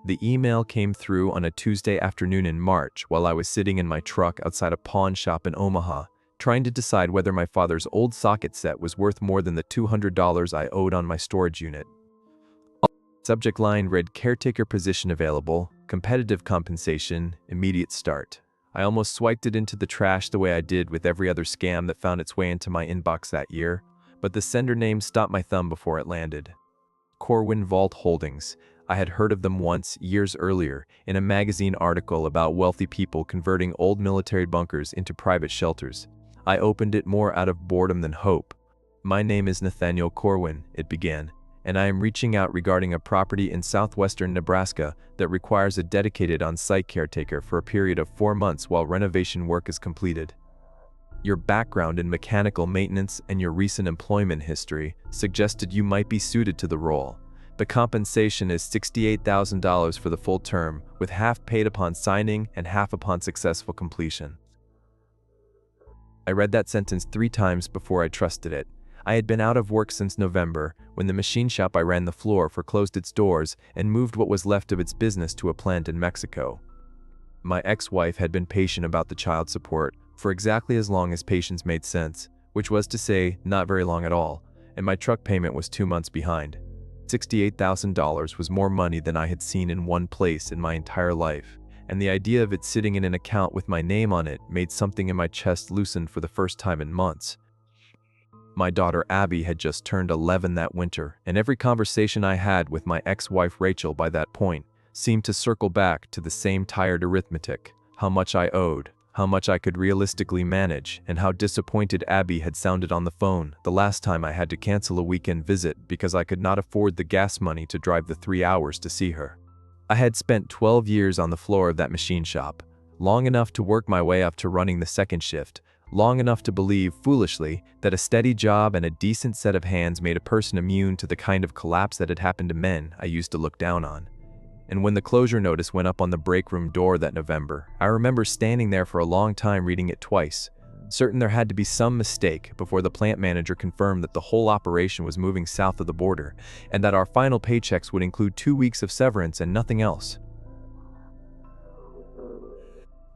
The email came through on a Tuesday afternoon in March while I was sitting in my truck outside a pawn shop in Omaha, trying to decide whether my father's old socket set was worth more than the $200 I owed on my storage unit. Subject line read caretaker position available, competitive compensation, immediate start. I almost swiped it into the trash the way I did with every other scam that found its way into my inbox that year, but the sender name stopped my thumb before it landed. Corwin Vault Holdings. I had heard of them once, years earlier, in a magazine article about wealthy people converting old military bunkers into private shelters. I opened it more out of boredom than hope. "My name is Nathaniel Corwin," it began, "and I am reaching out regarding a property in southwestern Nebraska that requires a dedicated on-site caretaker for a period of 4 months while renovation work is completed. Your background in mechanical maintenance and your recent employment history suggested you might be suited to the role. The compensation is $68,000 for the full term, with half paid upon signing and half upon successful completion." I read that sentence 3 times before I trusted it. I had been out of work since November, when the machine shop I ran the floor for closed its doors and moved what was left of its business to a plant in Mexico. My ex-wife had been patient about the child support for exactly as long as patience made sense, which was to say, not very long at all, and my truck payment was 2 months behind. $68,000 was more money than I had seen in one place in my entire life, and the idea of it sitting in an account with my name on it made something in my chest loosen for the first time in months. My daughter Abby had just turned 11 that winter, and every conversation I had with my ex-wife Rachel by that point seemed to circle back to the same tired arithmetic: how much I owed, how much I could realistically manage, and how disappointed Abby had sounded on the phone the last time I had to cancel a weekend visit because I could not afford the gas money to drive the 3 hours to see her. I had spent 12 years on the floor of that machine shop, long enough to work my way up to running the second shift, long enough to believe, foolishly, that a steady job and a decent set of hands made a person immune to the kind of collapse that had happened to men I used to look down on. And when the closure notice went up on the break room door that November, I remember standing there for a long time reading it twice, certain there had to be some mistake before the plant manager confirmed that the whole operation was moving south of the border, and that our final paychecks would include 2 weeks of severance and nothing else.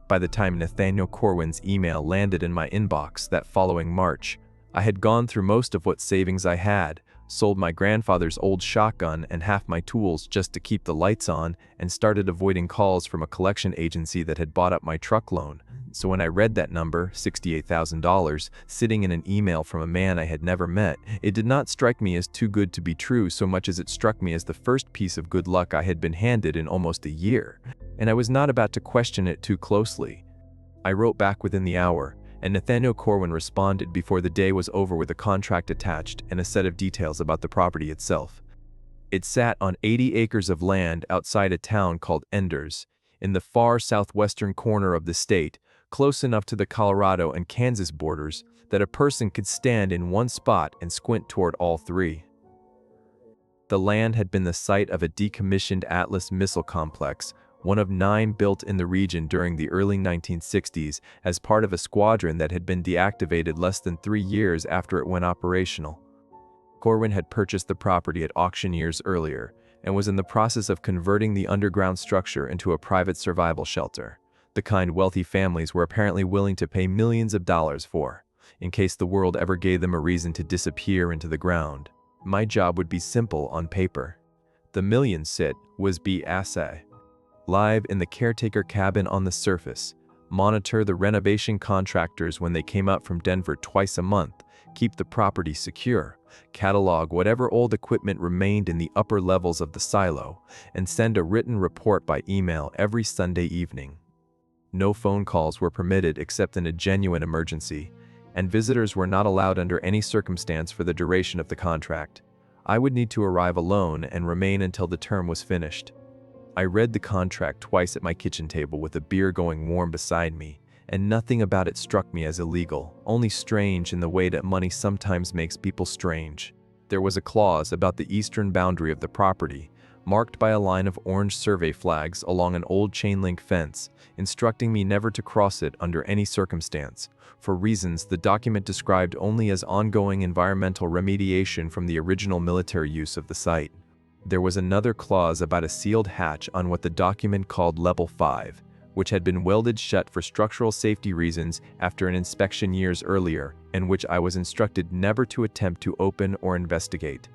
By the time Nathaniel Corwin's email landed in my inbox that following March, I had gone through most of what savings I had, sold my grandfather's old shotgun and half my tools just to keep the lights on, and started avoiding calls from a collection agency that had bought up my truck loan. So when I read that number, $68,000, sitting in an email from a man I had never met, it did not strike me as too good to be true so much as it struck me as the first piece of good luck I had been handed in almost a year, and I was not about to question it too closely. I wrote back within the hour, and Nathaniel Corwin responded before the day was over with a contract attached and a set of details about the property itself. It sat on 80 acres of land outside a town called Enders, in the far southwestern corner of the state, close enough to the Colorado and Kansas borders that a person could stand in one spot and squint toward all 3. The land had been the site of a decommissioned Atlas missile complex, one of 9 built in the region during the early 1960s as part of a squadron that had been deactivated less than 3 years after it went operational. Corwin had purchased the property at auction years earlier and was in the process of converting the underground structure into a private survival shelter, the kind wealthy families were apparently willing to pay millions of dollars for, in case the world ever gave them a reason to disappear into the ground. My job would be simple on paper. The million sit was be assay. Live in the caretaker cabin on the surface, monitor the renovation contractors when they came up from Denver twice a month, keep the property secure, catalog whatever old equipment remained in the upper levels of the silo, and send a written report by email every Sunday evening. No phone calls were permitted except in a genuine emergency, and visitors were not allowed under any circumstance for the duration of the contract. I would need to arrive alone and remain until the term was finished. I read the contract twice at my kitchen table with a beer going warm beside me, and nothing about it struck me as illegal, only strange in the way that money sometimes makes people strange. There was a clause about the eastern boundary of the property, marked by a line of orange survey flags along an old chain-link fence, instructing me never to cross it under any circumstance, for reasons the document described only as ongoing environmental remediation from the original military use of the site. There was another clause about a sealed hatch on what the document called Level 5, which had been welded shut for structural safety reasons after an inspection years earlier, and which I was instructed never to attempt to open or investigate.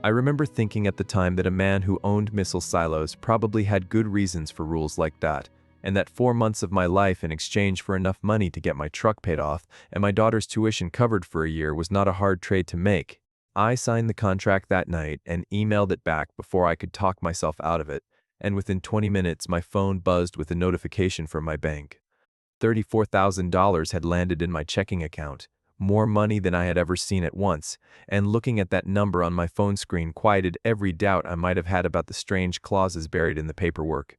I remember thinking at the time that a man who owned missile silos probably had good reasons for rules like that, and that 4 months of my life in exchange for enough money to get my truck paid off and my daughter's tuition covered for a year was not a hard trade to make. I signed the contract that night and emailed it back before I could talk myself out of it, and within 20 minutes my phone buzzed with a notification from my bank. $34,000 had landed in my checking account, more money than I had ever seen at once, and looking at that number on my phone screen quieted every doubt I might have had about the strange clauses buried in the paperwork.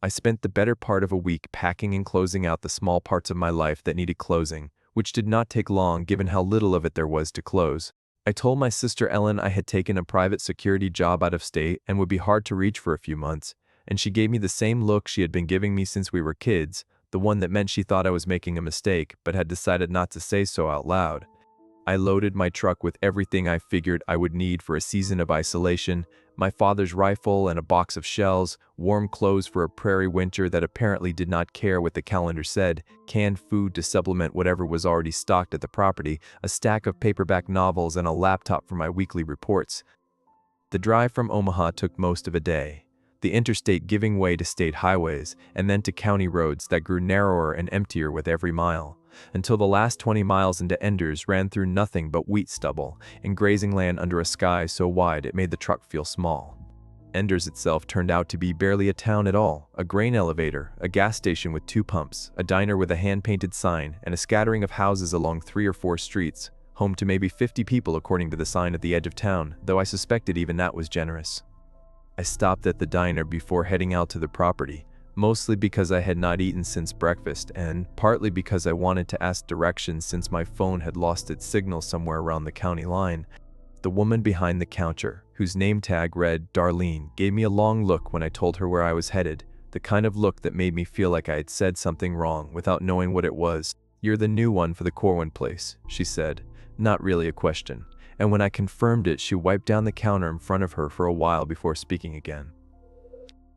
I spent the better part of a week packing and closing out the small parts of my life that needed closing, which did not take long given how little of it there was to close. I told my sister Ellen I had taken a private security job out of state and would be hard to reach for a few months, and she gave me the same look she had been giving me since we were kids, the one that meant she thought I was making a mistake but had decided not to say so out loud. I loaded my truck with everything I figured I would need for a season of isolation: my father's rifle and a box of shells, warm clothes for a prairie winter that apparently did not care what the calendar said, canned food to supplement whatever was already stocked at the property, a stack of paperback novels, and a laptop for my weekly reports. The drive from Omaha took most of a day, the interstate giving way to state highways and then to county roads that grew narrower and emptier with every mile, until the last 20 miles into Enders ran through nothing but wheat stubble and grazing land under a sky so wide it made the truck feel small. Enders itself turned out to be barely a town at all: a grain elevator, a gas station with 2 pumps, a diner with a hand-painted sign, and a scattering of houses along 3 or 4 streets, home to maybe 50 people according to the sign at the edge of town, though I suspected even that was generous. I stopped at the diner before heading out to the property, mostly because I had not eaten since breakfast and partly because I wanted to ask directions since my phone had lost its signal somewhere around the county line. The woman behind the counter, whose name tag read Darlene, gave me a long look when I told her where I was headed, the kind of look that made me feel like I had said something wrong without knowing what it was. "You're the new one for the Corwin place," she said, not really a question, and when I confirmed it, she wiped down the counter in front of her for a while before speaking again.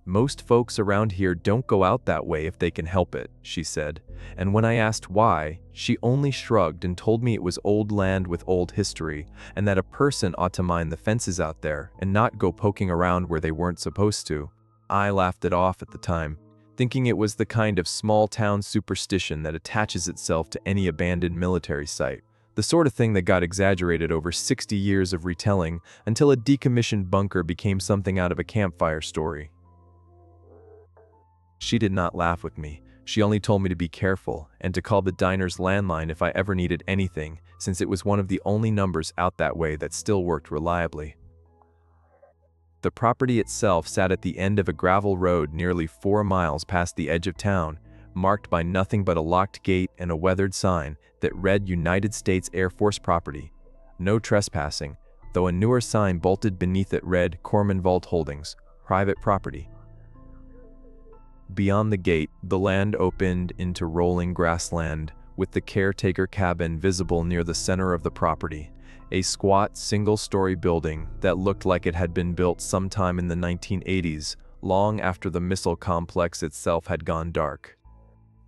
"Most folks around here don't go out that way if they can help it," she said, and when I asked why, she only shrugged and told me it was old land with old history, and that a person ought to mind the fences out there and not go poking around where they weren't supposed to. I laughed it off at the time, thinking it was the kind of small-town superstition that attaches itself to any abandoned military site, the sort of thing that got exaggerated over 60 years of retelling until a decommissioned bunker became something out of a campfire story. She did not laugh with me. She only told me to be careful and to call the diner's landline if I ever needed anything, since it was one of the only numbers out that way that still worked reliably. The property itself sat at the end of a gravel road nearly 4 miles past the edge of town, marked by nothing but a locked gate and a weathered sign that read United States Air Force property, no trespassing, though a newer sign bolted beneath it read Corman Vault Holdings, private property. Beyond the gate, the land opened into rolling grassland, with the caretaker cabin visible near the center of the property, a squat single-story building that looked like it had been built sometime in the 1980s, long after the missile complex itself had gone dark.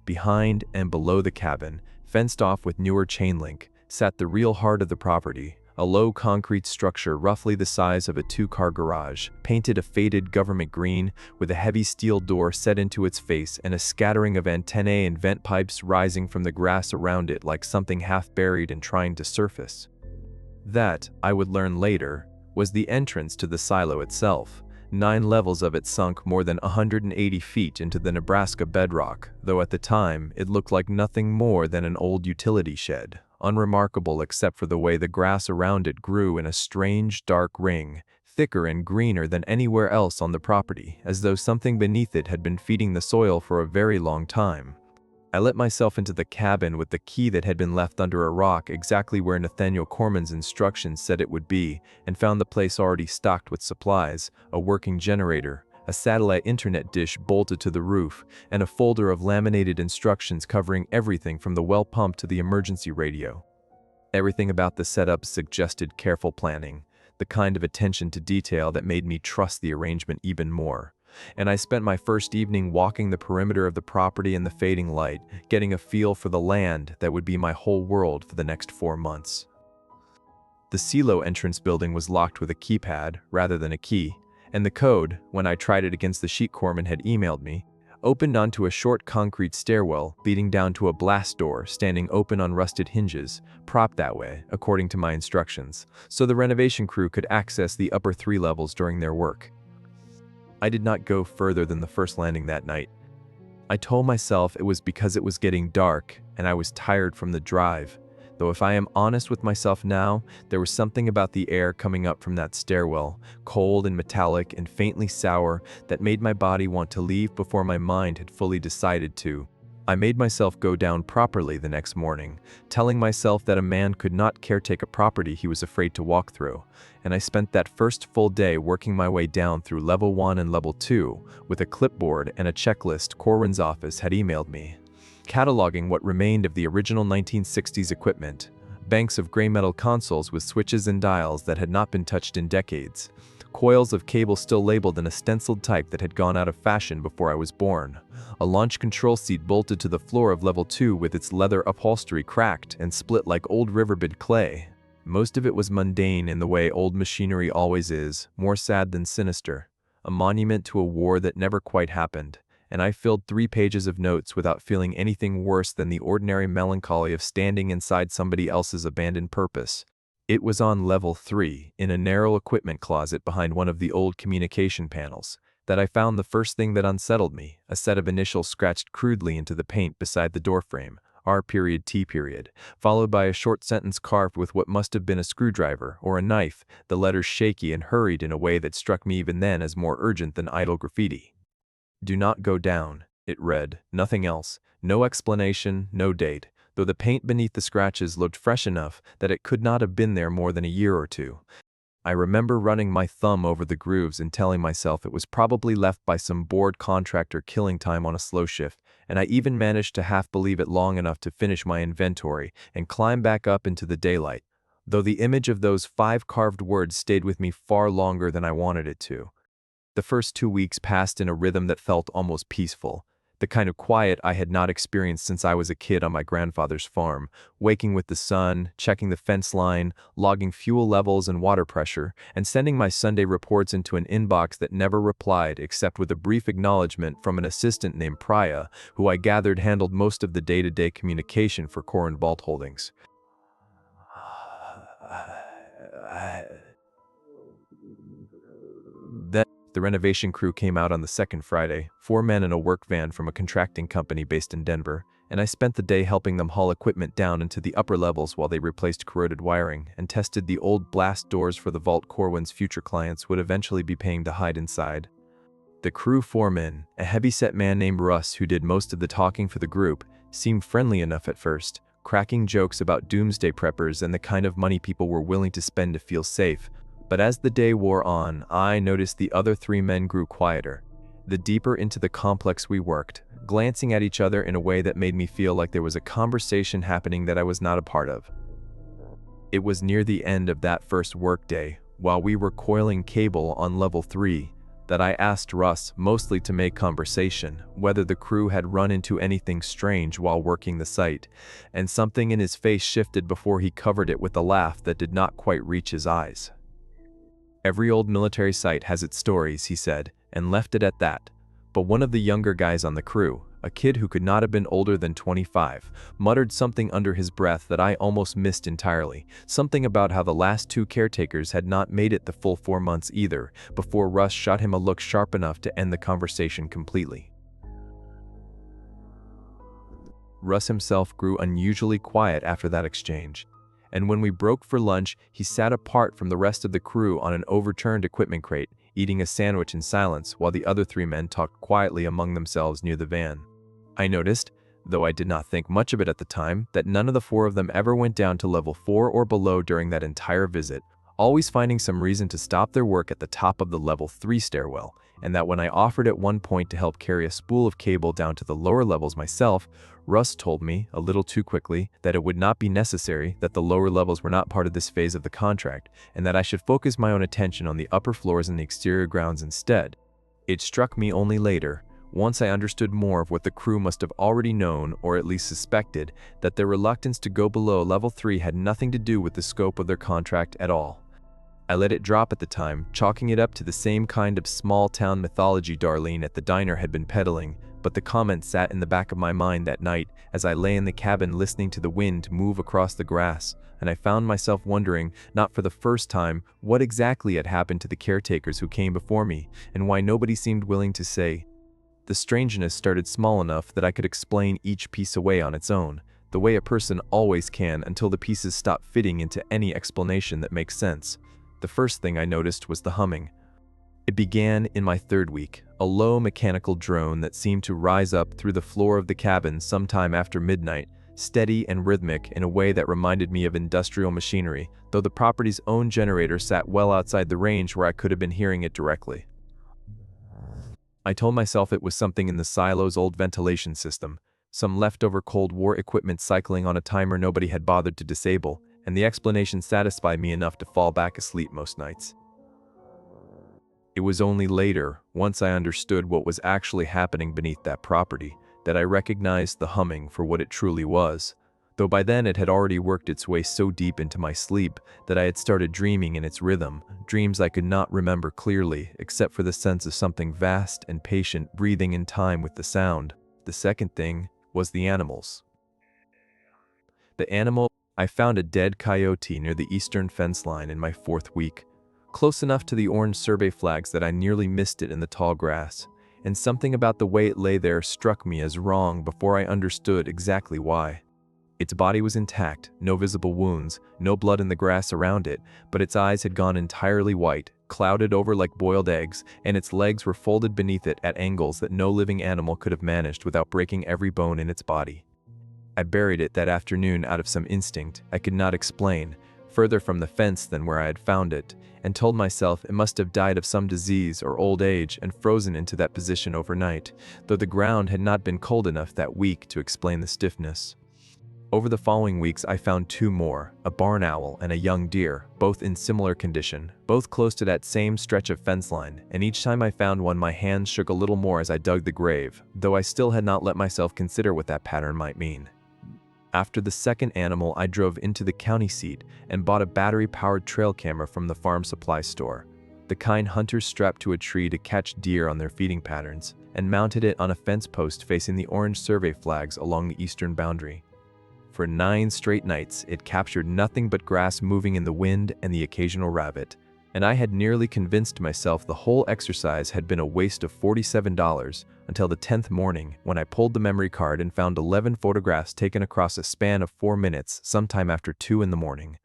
Behind and below the cabin, fenced off with newer chain link, sat the real heart of the property, a low concrete structure roughly the size of a 2-car garage, painted a faded government green, with a heavy steel door set into its face and a scattering of antennae and vent pipes rising from the grass around it like something half buried and trying to surface. That, I would learn later, was the entrance to the silo itself. 9 levels of it sunk more than 180 feet into the Nebraska bedrock, though at the time it looked like nothing more than an old utility shed, unremarkable except for the way the grass around it grew in a strange dark ring, thicker and greener than anywhere else on the property, as though something beneath it had been feeding the soil for a very long time. I let myself into the cabin with the key that had been left under a rock exactly where Nathaniel Corman's instructions said it would be, and found the place already stocked with supplies, a working generator, a satellite internet dish bolted to the roof, and a folder of laminated instructions covering everything from the well pump to the emergency radio. Everything about the setup suggested careful planning. the kind of attention to detail that made me trust the arrangement even more. And I spent my first evening walking the perimeter of the property in the fading light, getting a feel for the land that would be my whole world for the next 4 months. The silo entrance building was locked with a keypad rather than a key, and the code, when I tried it against the sheet corpsman had emailed me, opened onto a short concrete stairwell leading down to a blast door standing open on rusted hinges, propped that way, according to my instructions, so the renovation crew could access the upper 3 levels during their work. I did not go further than the first landing that night. I told myself it was because it was getting dark and I was tired from the drive, though if I am honest with myself now, there was something about the air coming up from that stairwell, cold and metallic and faintly sour, that made my body want to leave before my mind had fully decided to. I made myself go down properly the next morning, telling myself that a man could not caretake a property he was afraid to walk through, and I spent that first full day working my way down through level 1 and level 2 with a clipboard and a checklist Corwin's office had emailed me, cataloging what remained of the original 1960s equipment, banks of gray metal consoles with switches and dials that had not been touched in decades, coils of cable still labeled in a stenciled type that had gone out of fashion before I was born, a launch control seat bolted to the floor of level 2 with its leather upholstery cracked and split like old riverbed clay. Most of it was mundane in the way old machinery always is, more sad than sinister, a monument to a war that never quite happened, and I filled 3 pages of notes without feeling anything worse than the ordinary melancholy of standing inside somebody else's abandoned purpose. It was on level 3, in a narrow equipment closet behind one of the old communication panels, that I found the first thing that unsettled me, a set of initials scratched crudely into the paint beside the doorframe, R.T., followed by a short sentence carved with what must have been a screwdriver or a knife, the letters shaky and hurried in a way that struck me even then as more urgent than idle graffiti. "Do not go down," it read, nothing else, no explanation, no date, though the paint beneath the scratches looked fresh enough that it could not have been there more than a year or 2. I remember running my thumb over the grooves and telling myself it was probably left by some bored contractor killing time on a slow shift, and I even managed to half believe it long enough to finish my inventory and climb back up into the daylight, though the image of those 5 carved words stayed with me far longer than I wanted it to. The first 2 weeks passed in a rhythm that felt almost peaceful, the kind of quiet I had not experienced since I was a kid on my grandfather's farm, waking with the sun, checking the fence line, logging fuel levels and water pressure, and sending my Sunday reports into an inbox that never replied except with a brief acknowledgement from an assistant named Priya, who I gathered handled most of the day-to-day communication for Corwin Vault Holdings. The renovation crew came out on the second Friday, 4 men in a work van from a contracting company based in Denver, and I spent the day helping them haul equipment down into the upper levels while they replaced corroded wiring and tested the old blast doors for the vault Corwin's future clients would eventually be paying to hide inside. The crew foreman, a heavy-set man named Russ who did most of the talking for the group, seemed friendly enough at first, cracking jokes about doomsday preppers and the kind of money people were willing to spend to feel safe. But as the day wore on, I noticed the other 3 men grew quieter. The deeper into the complex we worked, glancing at each other in a way that made me feel like there was a conversation happening that I was not a part of. It was near the end of that first workday, while we were coiling cable on level 3, that I asked Russ, mostly to make conversation, whether the crew had run into anything strange while working the site, and something in his face shifted before he covered it with a laugh that did not quite reach his eyes. "Every old military site has its stories," he said, and left it at that. But one of the younger guys on the crew, a kid who could not have been older than 25, muttered something under his breath that I almost missed entirely, something about how the last 2 caretakers had not made it the full 4 months either, before Russ shot him a look sharp enough to end the conversation completely. Russ himself grew unusually quiet after that exchange, and when we broke for lunch, he sat apart from the rest of the crew on an overturned equipment crate, eating a sandwich in silence while the other 3 men talked quietly among themselves near the van. I noticed, though I did not think much of it at the time, that none of the 4 of them ever went down to level 4 or below during that entire visit, always finding some reason to stop their work at the top of the level 3 stairwell, and that when I offered at one point to help carry a spool of cable down to the lower levels myself, Russ told me, a little too quickly, that it would not be necessary, that the lower levels were not part of this phase of the contract, and that I should focus my own attention on the upper floors and the exterior grounds instead. It struck me only later, once I understood more of what the crew must have already known, or at least suspected, that their reluctance to go below level 3 had nothing to do with the scope of their contract at all. I let it drop at the time, chalking it up to the same kind of small-town mythology Darlene at the diner had been peddling, but the comment sat in the back of my mind that night as I lay in the cabin listening to the wind move across the grass, and I found myself wondering, not for the first time, what exactly had happened to the caretakers who came before me, and why nobody seemed willing to say. The strangeness started small enough that I could explain each piece away on its own, the way a person always can until the pieces stop fitting into any explanation that makes sense. The first thing I noticed was the humming. It began in my third week, a low mechanical drone that seemed to rise up through the floor of the cabin sometime after midnight, steady and rhythmic in a way that reminded me of industrial machinery, though the property's own generator sat well outside the range where I could have been hearing it directly. I told myself it was something in the silo's old ventilation system, some leftover Cold War equipment cycling on a timer nobody had bothered to disable, and the explanation satisfied me enough to fall back asleep most nights. It was only later, once I understood what was actually happening beneath that property, that I recognized the humming for what it truly was, though by then it had already worked its way so deep into my sleep that I had started dreaming in its rhythm, dreams I could not remember clearly except for the sense of something vast and patient breathing in time with the sound. The second thing was the animals. I found a dead coyote near the eastern fence line in my fourth week, close enough to the orange survey flags that I nearly missed it in the tall grass, and something about the way it lay there struck me as wrong before I understood exactly why. Its body was intact, no visible wounds, no blood in the grass around it, but its eyes had gone entirely white, clouded over like boiled eggs, and its legs were folded beneath it at angles that no living animal could have managed without breaking every bone in its body. I buried it that afternoon out of some instinct I could not explain, further from the fence than where I had found it, and told myself it must have died of some disease or old age and frozen into that position overnight, though the ground had not been cold enough that week to explain the stiffness. Over the following weeks I found two more, a barn owl and a young deer, both in similar condition, both close to that same stretch of fence line, and each time I found one my hands shook a little more as I dug the grave, though I still had not let myself consider what that pattern might mean. After the second animal, I drove into the county seat and bought a battery-powered trail camera from the farm supply store, the kind hunters strap to a tree to catch deer on their feeding patterns, and mounted it on a fence post facing the orange survey flags along the eastern boundary. For 9 straight nights, it captured nothing but grass moving in the wind and the occasional rabbit, and I had nearly convinced myself the whole exercise had been a waste of $47 until the 10th morning when I pulled the memory card and found 11 photographs taken across a span of 4 minutes sometime after 2 in the morning.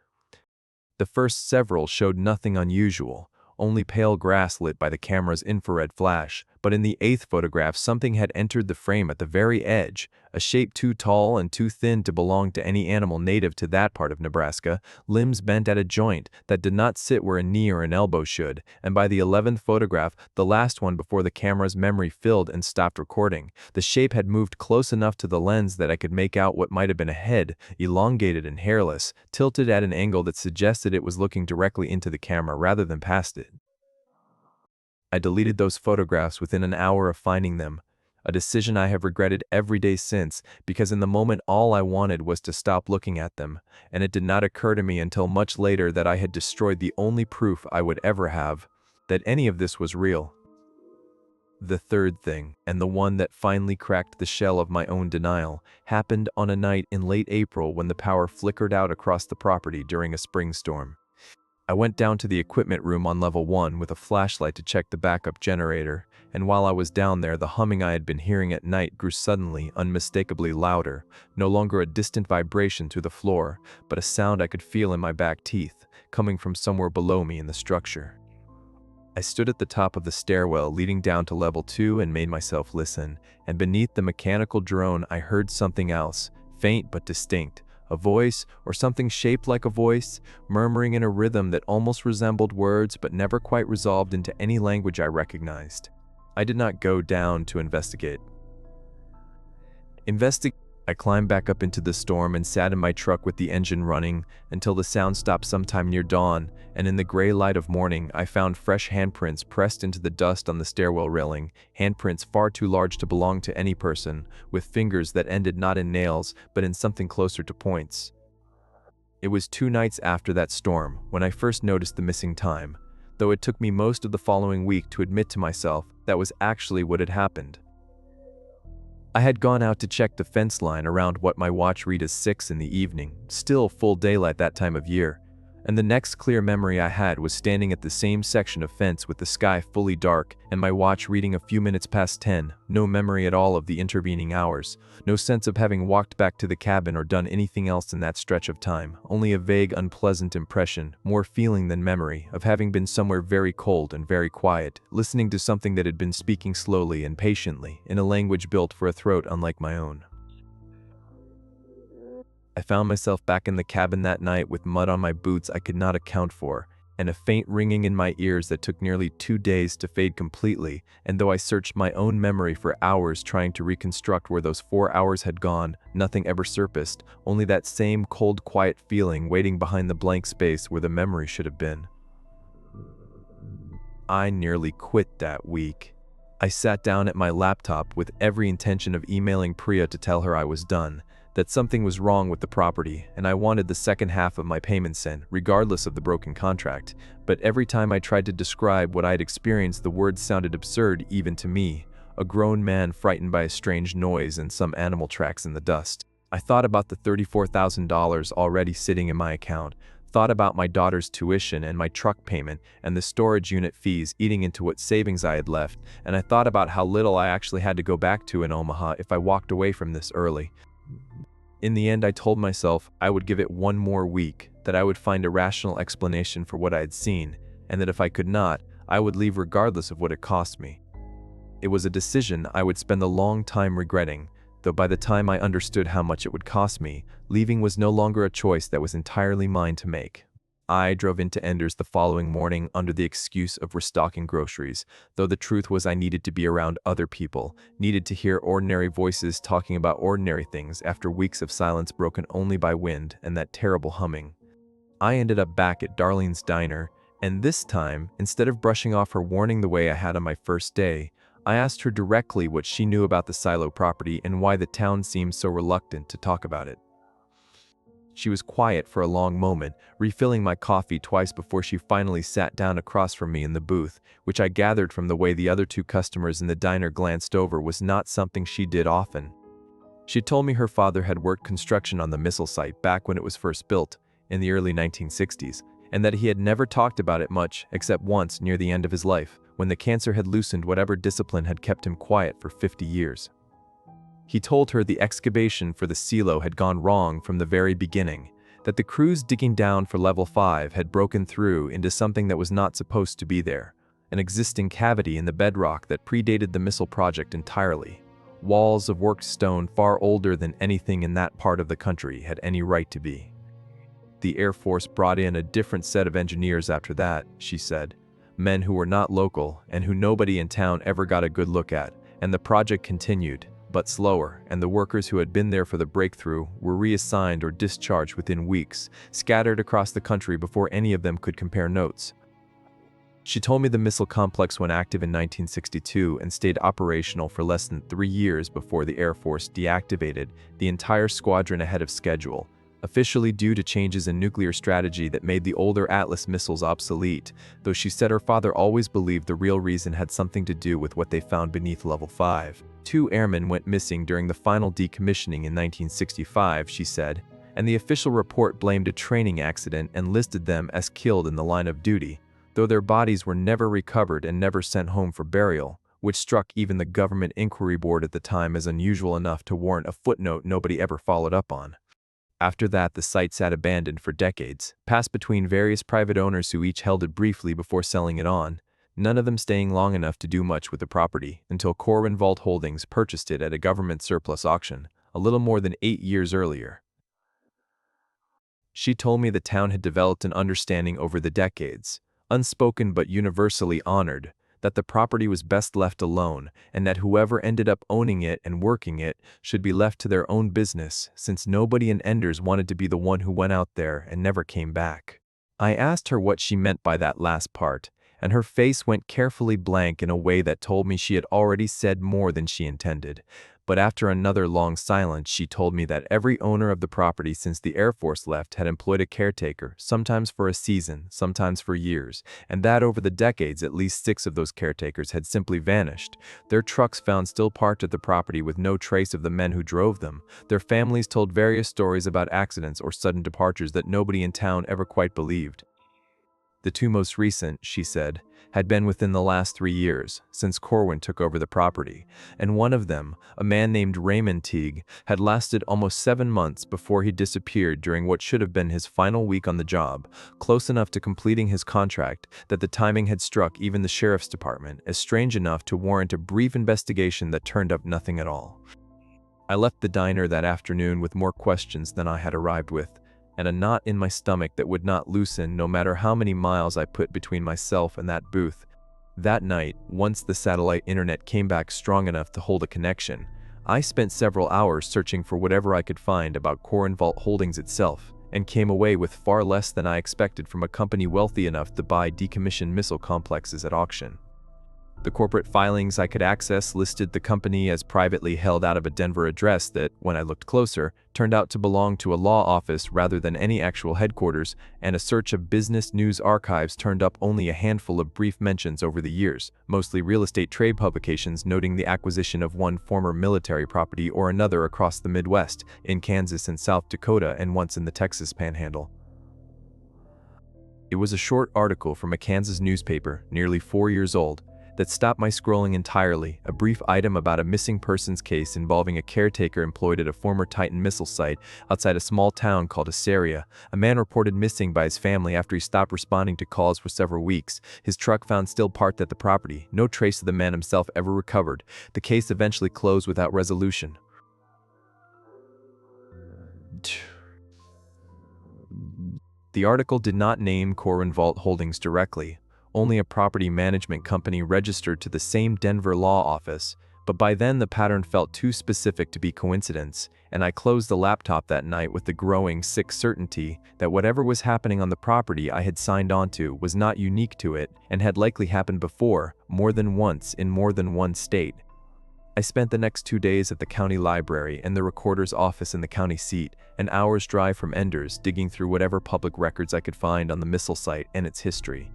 The first several showed nothing unusual, only pale grass lit by the camera's infrared flash, but in the 8th photograph something had entered the frame at the very edge, a shape too tall and too thin to belong to any animal native to that part of Nebraska, limbs bent at a joint that did not sit where a knee or an elbow should, and by the 11th photograph, the last one before the camera's memory filled and stopped recording, the shape had moved close enough to the lens that I could make out what might have been a head, elongated and hairless, tilted at an angle that suggested it was looking directly into the camera rather than past it. I deleted those photographs within an hour of finding them, a decision I have regretted every day since, because in the moment all I wanted was to stop looking at them, and it did not occur to me until much later that I had destroyed the only proof I would ever have that any of this was real. The third thing, and the one that finally cracked the shell of my own denial, happened on a night in late April when the power flickered out across the property during a spring storm. I went down to the equipment room on level 1 with a flashlight to check the backup generator, and while I was down there, the humming I had been hearing at night grew suddenly, unmistakably louder, no longer a distant vibration through the floor, but a sound I could feel in my back teeth, coming from somewhere below me in the structure. I stood at the top of the stairwell leading down to level 2 and made myself listen, and beneath the mechanical drone I heard something else, faint but distinct, a voice, or something shaped like a voice, murmuring in a rhythm that almost resembled words but never quite resolved into any language I recognized. I did not go down to investigate. I climbed back up into the storm and sat in my truck with the engine running until the sound stopped sometime near dawn, and in the gray light of morning I found fresh handprints pressed into the dust on the stairwell railing, handprints far too large to belong to any person, with fingers that ended not in nails but in something closer to points. It was 2 nights after that storm when I first noticed the missing time, though it took me most of the following week to admit to myself that was actually what had happened. I had gone out to check the fence line around what my watch read as 6 in the evening, still full daylight that time of year, and the next clear memory I had was standing at the same section of fence with the sky fully dark and my watch reading a few minutes past 10, no memory at all of the intervening hours, no sense of having walked back to the cabin or done anything else in that stretch of time, only a vague unpleasant impression, more feeling than memory, of having been somewhere very cold and very quiet, listening to something that had been speaking slowly and patiently, in a language built for a throat unlike my own. I found myself back in the cabin that night with mud on my boots I could not account for, and a faint ringing in my ears that took nearly 2 days to fade completely, and though I searched my own memory for hours trying to reconstruct where those 4 hours had gone, nothing ever surfaced, only that same cold, quiet feeling waiting behind the blank space where the memory should have been. I nearly quit that week. I sat down at my laptop with every intention of emailing Priya to tell her I was done, that something was wrong with the property, and I wanted the second half of my payment sent, regardless of the broken contract. But every time I tried to describe what I'd experienced, the words sounded absurd even to me, a grown man frightened by a strange noise and some animal tracks in the dust. I thought about the $34,000 already sitting in my account, thought about my daughter's tuition and my truck payment and the storage unit fees eating into what savings I had left, and I thought about how little I actually had to go back to in Omaha if I walked away from this early. In the end, I told myself I would give it 1 more week, that I would find a rational explanation for what I had seen, and that if I could not, I would leave regardless of what it cost me. It was a decision I would spend a long time regretting, though by the time I understood how much it would cost me, leaving was no longer a choice that was entirely mine to make. I drove into Enders the following morning under the excuse of restocking groceries, though the truth was I needed to be around other people, needed to hear ordinary voices talking about ordinary things after weeks of silence broken only by wind and that terrible humming. I ended up back at Darlene's diner, and this time, instead of brushing off her warning the way I had on my first day, I asked her directly what she knew about the silo property and why the town seemed so reluctant to talk about it. She was quiet for a long moment, refilling my coffee twice before she finally sat down across from me in the booth, which I gathered from the way the other 2 customers in the diner glanced over was not something she did often. She told me her father had worked construction on the missile site back when it was first built, in the early 1960s, and that he had never talked about it much except once near the end of his life, when the cancer had loosened whatever discipline had kept him quiet for 50 years. He told her the excavation for the silo had gone wrong from the very beginning, that the crews digging down for level 5 had broken through into something that was not supposed to be there, an existing cavity in the bedrock that predated the missile project entirely, walls of worked stone far older than anything in that part of the country had any right to be. The Air Force brought in a different set of engineers after that, she said, men who were not local and who nobody in town ever got a good look at, and the project continued, but slower, and the workers who had been there for the breakthrough were reassigned or discharged within weeks, scattered across the country before any of them could compare notes. She told me the missile complex went active in 1962 and stayed operational for less than 3 years before the Air Force deactivated the entire squadron ahead of schedule, officially due to changes in nuclear strategy that made the older Atlas missiles obsolete, though she said her father always believed the real reason had something to do with what they found beneath level 5. 2 airmen went missing during the final decommissioning in 1965, she said, and the official report blamed a training accident and listed them as killed in the line of duty, though their bodies were never recovered and never sent home for burial, which struck even the government inquiry board at the time as unusual enough to warrant a footnote nobody ever followed up on. After that, the site sat abandoned for decades, passed between various private owners who each held it briefly before selling it on, none of them staying long enough to do much with the property, until Corwin Vault Holdings purchased it at a government surplus auction, a little more than 8 years earlier. She told me the town had developed an understanding over the decades, unspoken but universally honored, that the property was best left alone, and that whoever ended up owning it and working it should be left to their own business, since nobody in Enders wanted to be the one who went out there and never came back. I asked her what she meant by that last part, and her face went carefully blank in a way that told me she had already said more than she intended. But after another long silence, she told me that every owner of the property since the Air Force left had employed a caretaker, sometimes for a season, sometimes for years, and that over the decades at least 6 of those caretakers had simply vanished. Their trucks found still parked at the property with no trace of the men who drove them. Their families told various stories about accidents or sudden departures that nobody in town ever quite believed. The 2 most recent, she said, had been within the last 3 years, since Corwin took over the property, and one of them, a man named Raymond Teague, had lasted almost 7 months before he disappeared during what should have been his final week on the job, close enough to completing his contract that the timing had struck even the sheriff's department as strange enough to warrant a brief investigation that turned up nothing at all. I left the diner that afternoon with more questions than I had arrived with, and a knot in my stomach that would not loosen no matter how many miles I put between myself and that booth. That night, once the satellite internet came back strong enough to hold a connection, I spent several hours searching for whatever I could find about Corwin Vault Holdings itself, and came away with far less than I expected from a company wealthy enough to buy decommissioned missile complexes at auction. The corporate filings I could access listed the company as privately held out of a Denver address that, when I looked closer, turned out to belong to a law office rather than any actual headquarters, and a search of business news archives turned up only a handful of brief mentions over the years, mostly real estate trade publications noting the acquisition of one former military property or another across the Midwest, in Kansas and South Dakota, and once in the Texas Panhandle. It was a short article from a Kansas newspaper, nearly 4 years old, that stopped my scrolling entirely, a brief item about a missing persons case involving a caretaker employed at a former Titan missile site outside a small town called Assyria. A man reported missing by his family after he stopped responding to calls for several weeks. His truck found still parked at the property. No trace of the man himself ever recovered. The case eventually closed without resolution. The article did not name Corwin Vault Holdings directly, only a property management company registered to the same Denver law office, but by then the pattern felt too specific to be coincidence, and I closed the laptop that night with the growing, sick certainty that whatever was happening on the property I had signed onto was not unique to it and had likely happened before, more than once in more than one state. I spent the next 2 days at the county library and the recorder's office in the county seat, an hour's drive from Enders, digging through whatever public records I could find on the missile site and its history.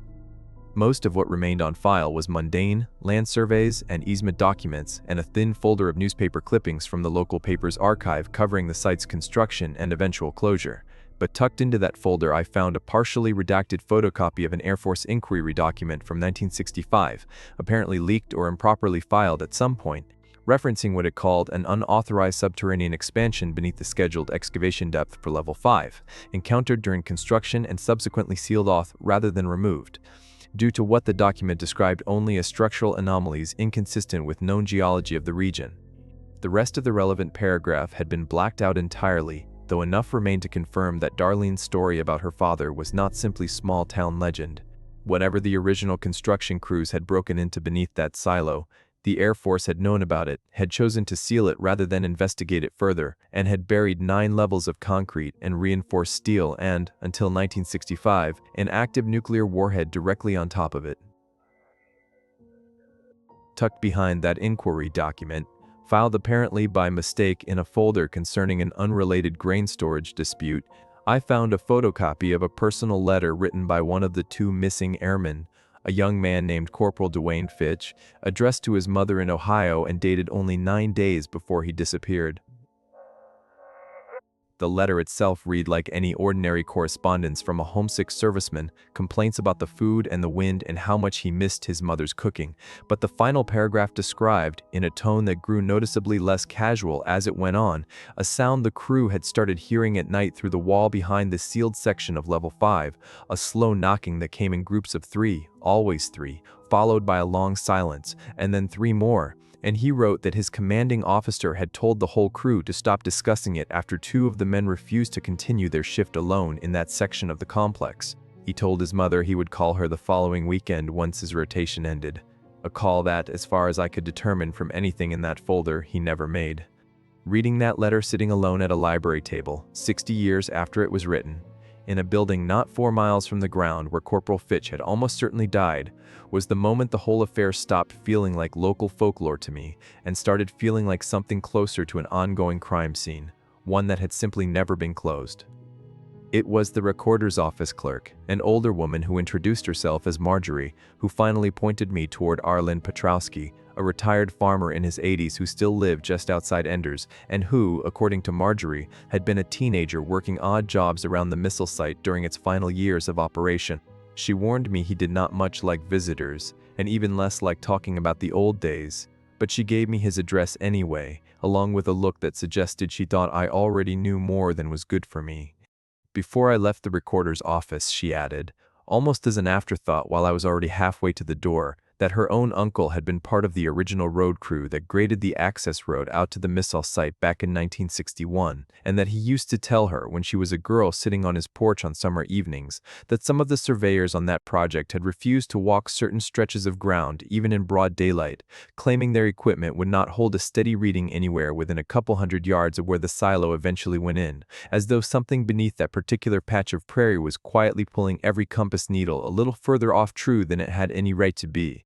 Most of what remained on file was mundane, land surveys and easement documents, and a thin folder of newspaper clippings from the local paper's archive covering the site's construction and eventual closure. But tucked into that folder I found a partially redacted photocopy of an Air Force inquiry document from 1965, apparently leaked or improperly filed at some point, referencing what it called an unauthorized subterranean expansion beneath the scheduled excavation depth for Level 5, encountered during construction and subsequently sealed off rather than removed, due to what the document described only as structural anomalies inconsistent with known geology of the region. The rest of the relevant paragraph had been blacked out entirely, though enough remained to confirm that Darlene's story about her father was not simply small-town legend. Whatever the original construction crews had broken into beneath that silo, the Air Force had known about it, had chosen to seal it rather than investigate it further, and had buried 9 levels of concrete and reinforced steel and, until 1965, an active nuclear warhead directly on top of it. Tucked behind that inquiry document, filed apparently by mistake in a folder concerning an unrelated grain storage dispute, I found a photocopy of a personal letter written by one of the 2 missing airmen, a young man named Corporal Dwayne Fitch, addressed to his mother in Ohio and dated only 9 days before he disappeared. The letter itself read like any ordinary correspondence from a homesick serviceman, complaints about the food and the wind and how much he missed his mother's cooking, but the final paragraph described, in a tone that grew noticeably less casual as it went on, a sound the crew had started hearing at night through the wall behind the sealed section of Level 5, a slow knocking that came in groups of 3, always 3, followed by a long silence, and then 3 more, And he wrote that his commanding officer had told the whole crew to stop discussing it after 2 of the men refused to continue their shift alone in that section of the complex. He told his mother he would call her the following weekend once his rotation ended. A call that, as far as I could determine from anything in that folder, he never made. Reading that letter sitting alone at a library table, 60 years after it was written, in a building not 4 miles from the ground where Corporal Fitch had almost certainly died, was the moment the whole affair stopped feeling like local folklore to me and started feeling like something closer to an ongoing crime scene, one that had simply never been closed. It was the recorder's office clerk, an older woman who introduced herself as Marjorie, who finally pointed me toward Arlen Petrowski, a retired farmer in his 80s who still lived just outside Enders and who, according to Marjorie, had been a teenager working odd jobs around the missile site during its final years of operation. She warned me he did not much like visitors, and even less like talking about the old days, but she gave me his address anyway, along with a look that suggested she thought I already knew more than was good for me. Before I left the recorder's office, she added, almost as an afterthought while I was already halfway to the door, that her own uncle had been part of the original road crew that graded the access road out to the missile site back in 1961, and that he used to tell her when she was a girl sitting on his porch on summer evenings that some of the surveyors on that project had refused to walk certain stretches of ground even in broad daylight, claiming their equipment would not hold a steady reading anywhere within a couple hundred yards of where the silo eventually went in, as though something beneath that particular patch of prairie was quietly pulling every compass needle a little further off true than it had any right to be.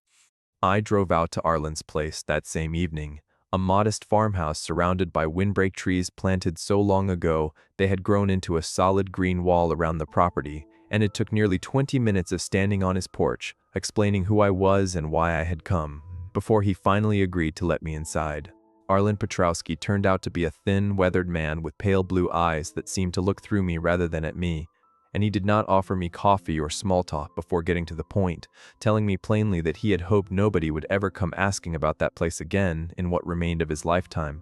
I drove out to Arlen's place that same evening, a modest farmhouse surrounded by windbreak trees planted so long ago they had grown into a solid green wall around the property, and it took nearly 20 minutes of standing on his porch, explaining who I was and why I had come, before he finally agreed to let me inside. Arlen Petrowski turned out to be a thin, weathered man with pale blue eyes that seemed to look through me rather than at me, and he did not offer me coffee or small talk before getting to the point, telling me plainly that he had hoped nobody would ever come asking about that place again in what remained of his lifetime.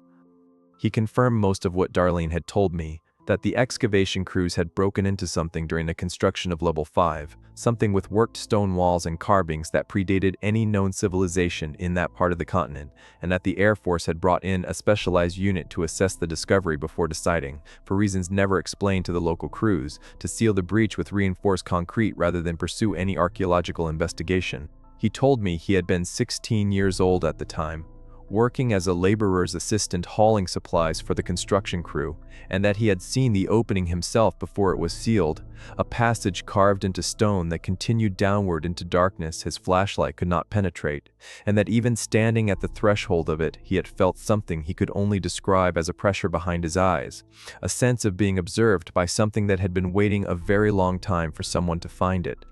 He confirmed most of what Darlene had told me, that the excavation crews had broken into something during the construction of Level 5, something with worked stone walls and carvings that predated any known civilization in that part of the continent, and that the Air Force had brought in a specialized unit to assess the discovery before deciding, for reasons never explained to the local crews, to seal the breach with reinforced concrete rather than pursue any archaeological investigation. He told me he had been 16 years old at the time, working as a laborer's assistant hauling supplies for the construction crew, and that he had seen the opening himself before it was sealed, a passage carved into stone that continued downward into darkness his flashlight could not penetrate, and that even standing at the threshold of it he had felt something he could only describe as a pressure behind his eyes, a sense of being observed by something that had been waiting a very long time for someone to find it.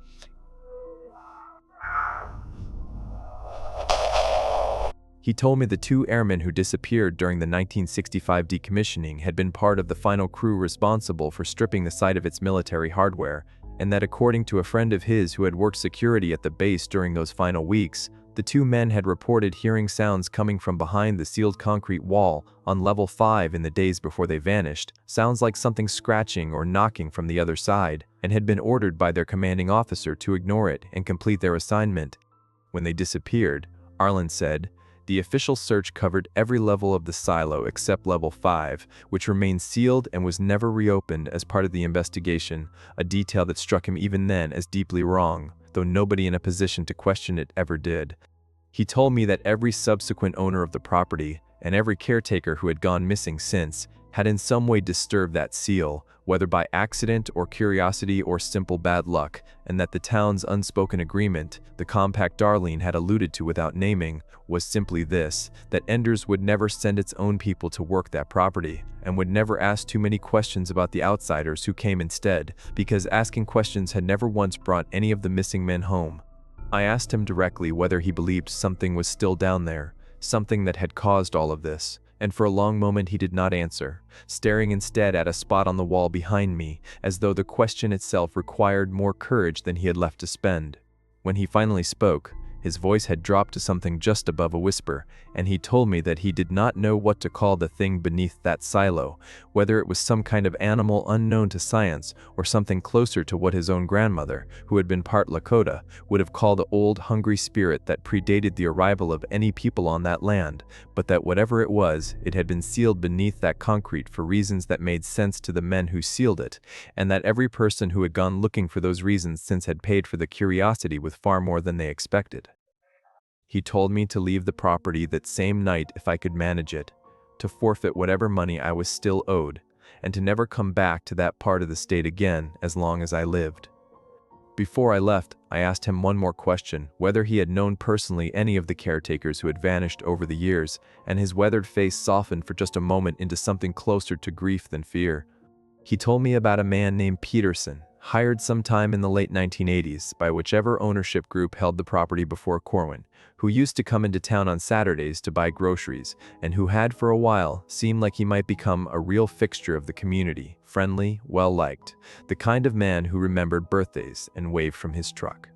He told me the 2 airmen who disappeared during the 1965 decommissioning had been part of the final crew responsible for stripping the site of its military hardware, and that according to a friend of his who had worked security at the base during those final weeks, the 2 men had reported hearing sounds coming from behind the sealed concrete wall on Level 5 in the days before they vanished, sounds like something scratching or knocking from the other side, and had been ordered by their commanding officer to ignore it and complete their assignment. When they disappeared, Arlen said, the official search covered every level of the silo except Level 5, which remained sealed and was never reopened as part of the investigation, a detail that struck him even then as deeply wrong, though nobody in a position to question it ever did. He told me that every subsequent owner of the property, and every caretaker who had gone missing since, had in some way disturbed that seal, whether by accident or curiosity or simple bad luck, and that the town's unspoken agreement, the compact Darlene had alluded to without naming, was simply this, that Enders would never send its own people to work that property, and would never ask too many questions about the outsiders who came instead, because asking questions had never once brought any of the missing men home. I asked him directly whether he believed something was still down there, something that had caused all of this, and for a long moment he did not answer, staring instead at a spot on the wall behind me, as though the question itself required more courage than he had left to spend. When he finally spoke, His voice had dropped to something just above a whisper, and he told me that he did not know what to call the thing beneath that silo, whether it was some kind of animal unknown to science or something closer to what his own grandmother, who had been part Lakota, would have called the old hungry spirit that predated the arrival of any people on that land, but that whatever it was, it had been sealed beneath that concrete for reasons that made sense to the men who sealed it, and that every person who had gone looking for those reasons since had paid for the curiosity with far more than they expected. He told me to leave the property that same night if I could manage it, to forfeit whatever money I was still owed, and to never come back to that part of the state again as long as I lived. Before I left, I asked him one more question, whether he had known personally any of the caretakers who had vanished over the years, and his weathered face softened for just a moment into something closer to grief than fear. He told me about a man named Peterson, hired sometime in the late 1980s by whichever ownership group held the property before Corwin, who used to come into town on Saturdays to buy groceries, and who had for a while seemed like he might become a real fixture of the community, friendly, well-liked, the kind of man who remembered birthdays and waved from his truck.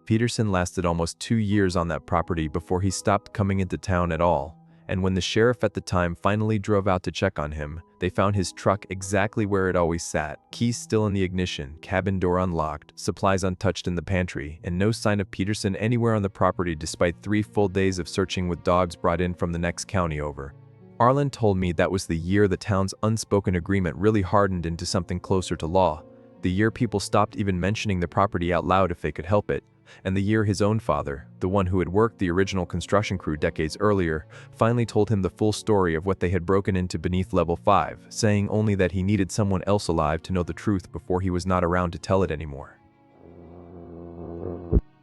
Peterson lasted almost 2 years on that property before he stopped coming into town at all, and when the sheriff at the time finally drove out to check on him, they found his truck exactly where it always sat, keys still in the ignition, cabin door unlocked, supplies untouched in the pantry, and no sign of Peterson anywhere on the property despite 3 full days of searching with dogs brought in from the next county over. Arlen told me that was the year the town's unspoken agreement really hardened into something closer to law, the year people stopped even mentioning the property out loud if they could help it, and the year his own father, the one who had worked the original construction crew decades earlier, finally told him the full story of what they had broken into beneath level 5, saying only that he needed someone else alive to know the truth before he was not around to tell it anymore.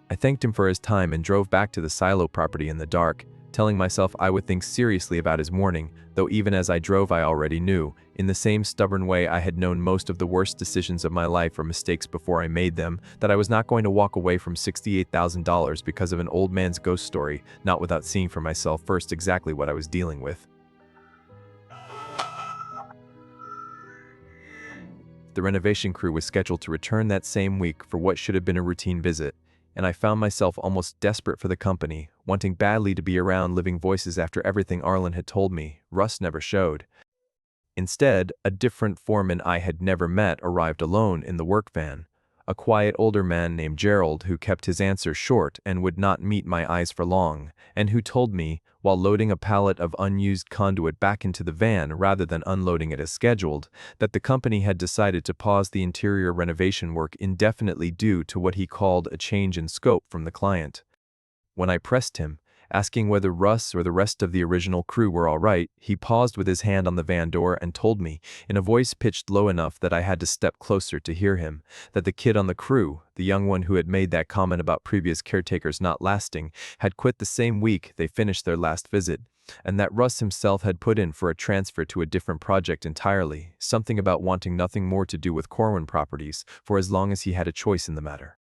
I thanked him for his time and drove back to the silo property in the dark, telling myself I would think seriously about his warning, though even as I drove I already knew, in the same stubborn way I had known most of the worst decisions of my life or mistakes before I made them, that I was not going to walk away from $68,000 because of an old man's ghost story, not without seeing for myself first exactly what I was dealing with. The renovation crew was scheduled to return that same week for what should have been a routine visit, and I found myself almost desperate for the company, wanting badly to be around living voices after everything Arlen had told me. Russ never showed. Instead, a different foreman I had never met arrived alone in the work van, a quiet older man named Gerald who kept his answers short and would not meet my eyes for long, and who told me, while loading a pallet of unused conduit back into the van rather than unloading it as scheduled, that the company had decided to pause the interior renovation work indefinitely due to what he called a change in scope from the client. When I pressed him, asking whether Russ or the rest of the original crew were all right, he paused with his hand on the van door and told me, in a voice pitched low enough that I had to step closer to hear him, that the kid on the crew, the young one who had made that comment about previous caretakers not lasting, had quit the same week they finished their last visit, and that Russ himself had put in for a transfer to a different project entirely, something about wanting nothing more to do with Corwin properties for as long as he had a choice in the matter.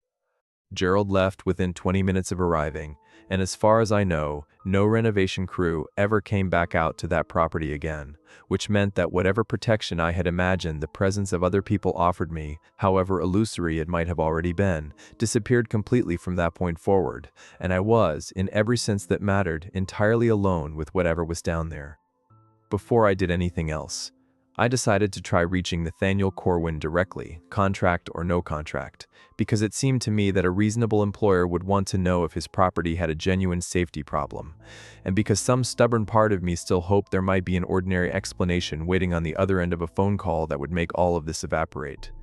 Gerald left within 20 minutes of arriving, and as far as I know, no renovation crew ever came back out to that property again, which meant that whatever protection I had imagined the presence of other people offered me, however illusory it might have already been, disappeared completely from that point forward, and I was, in every sense that mattered, entirely alone with whatever was down there. Before I did anything else, I decided to try reaching Nathaniel Corwin directly, contract or no contract, because it seemed to me that a reasonable employer would want to know if his property had a genuine safety problem, and because some stubborn part of me still hoped there might be an ordinary explanation waiting on the other end of a phone call that would make all of this evaporate.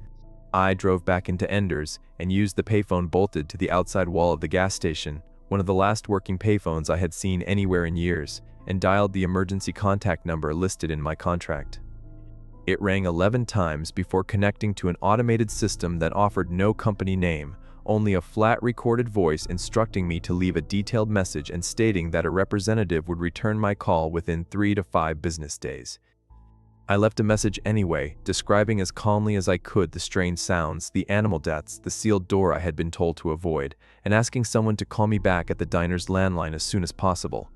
I drove back into Enders and used the payphone bolted to the outside wall of the gas station, one of the last working payphones I had seen anywhere in years, and dialed the emergency contact number listed in my contract. It rang 11 times before connecting to an automated system that offered no company name, only a flat recorded voice instructing me to leave a detailed message and stating that a representative would return my call within 3 to 5 business days. I left a message anyway, describing as calmly as I could the strange sounds, the animal deaths, the sealed door I had been told to avoid, and asking someone to call me back at the diner's landline as soon as possible.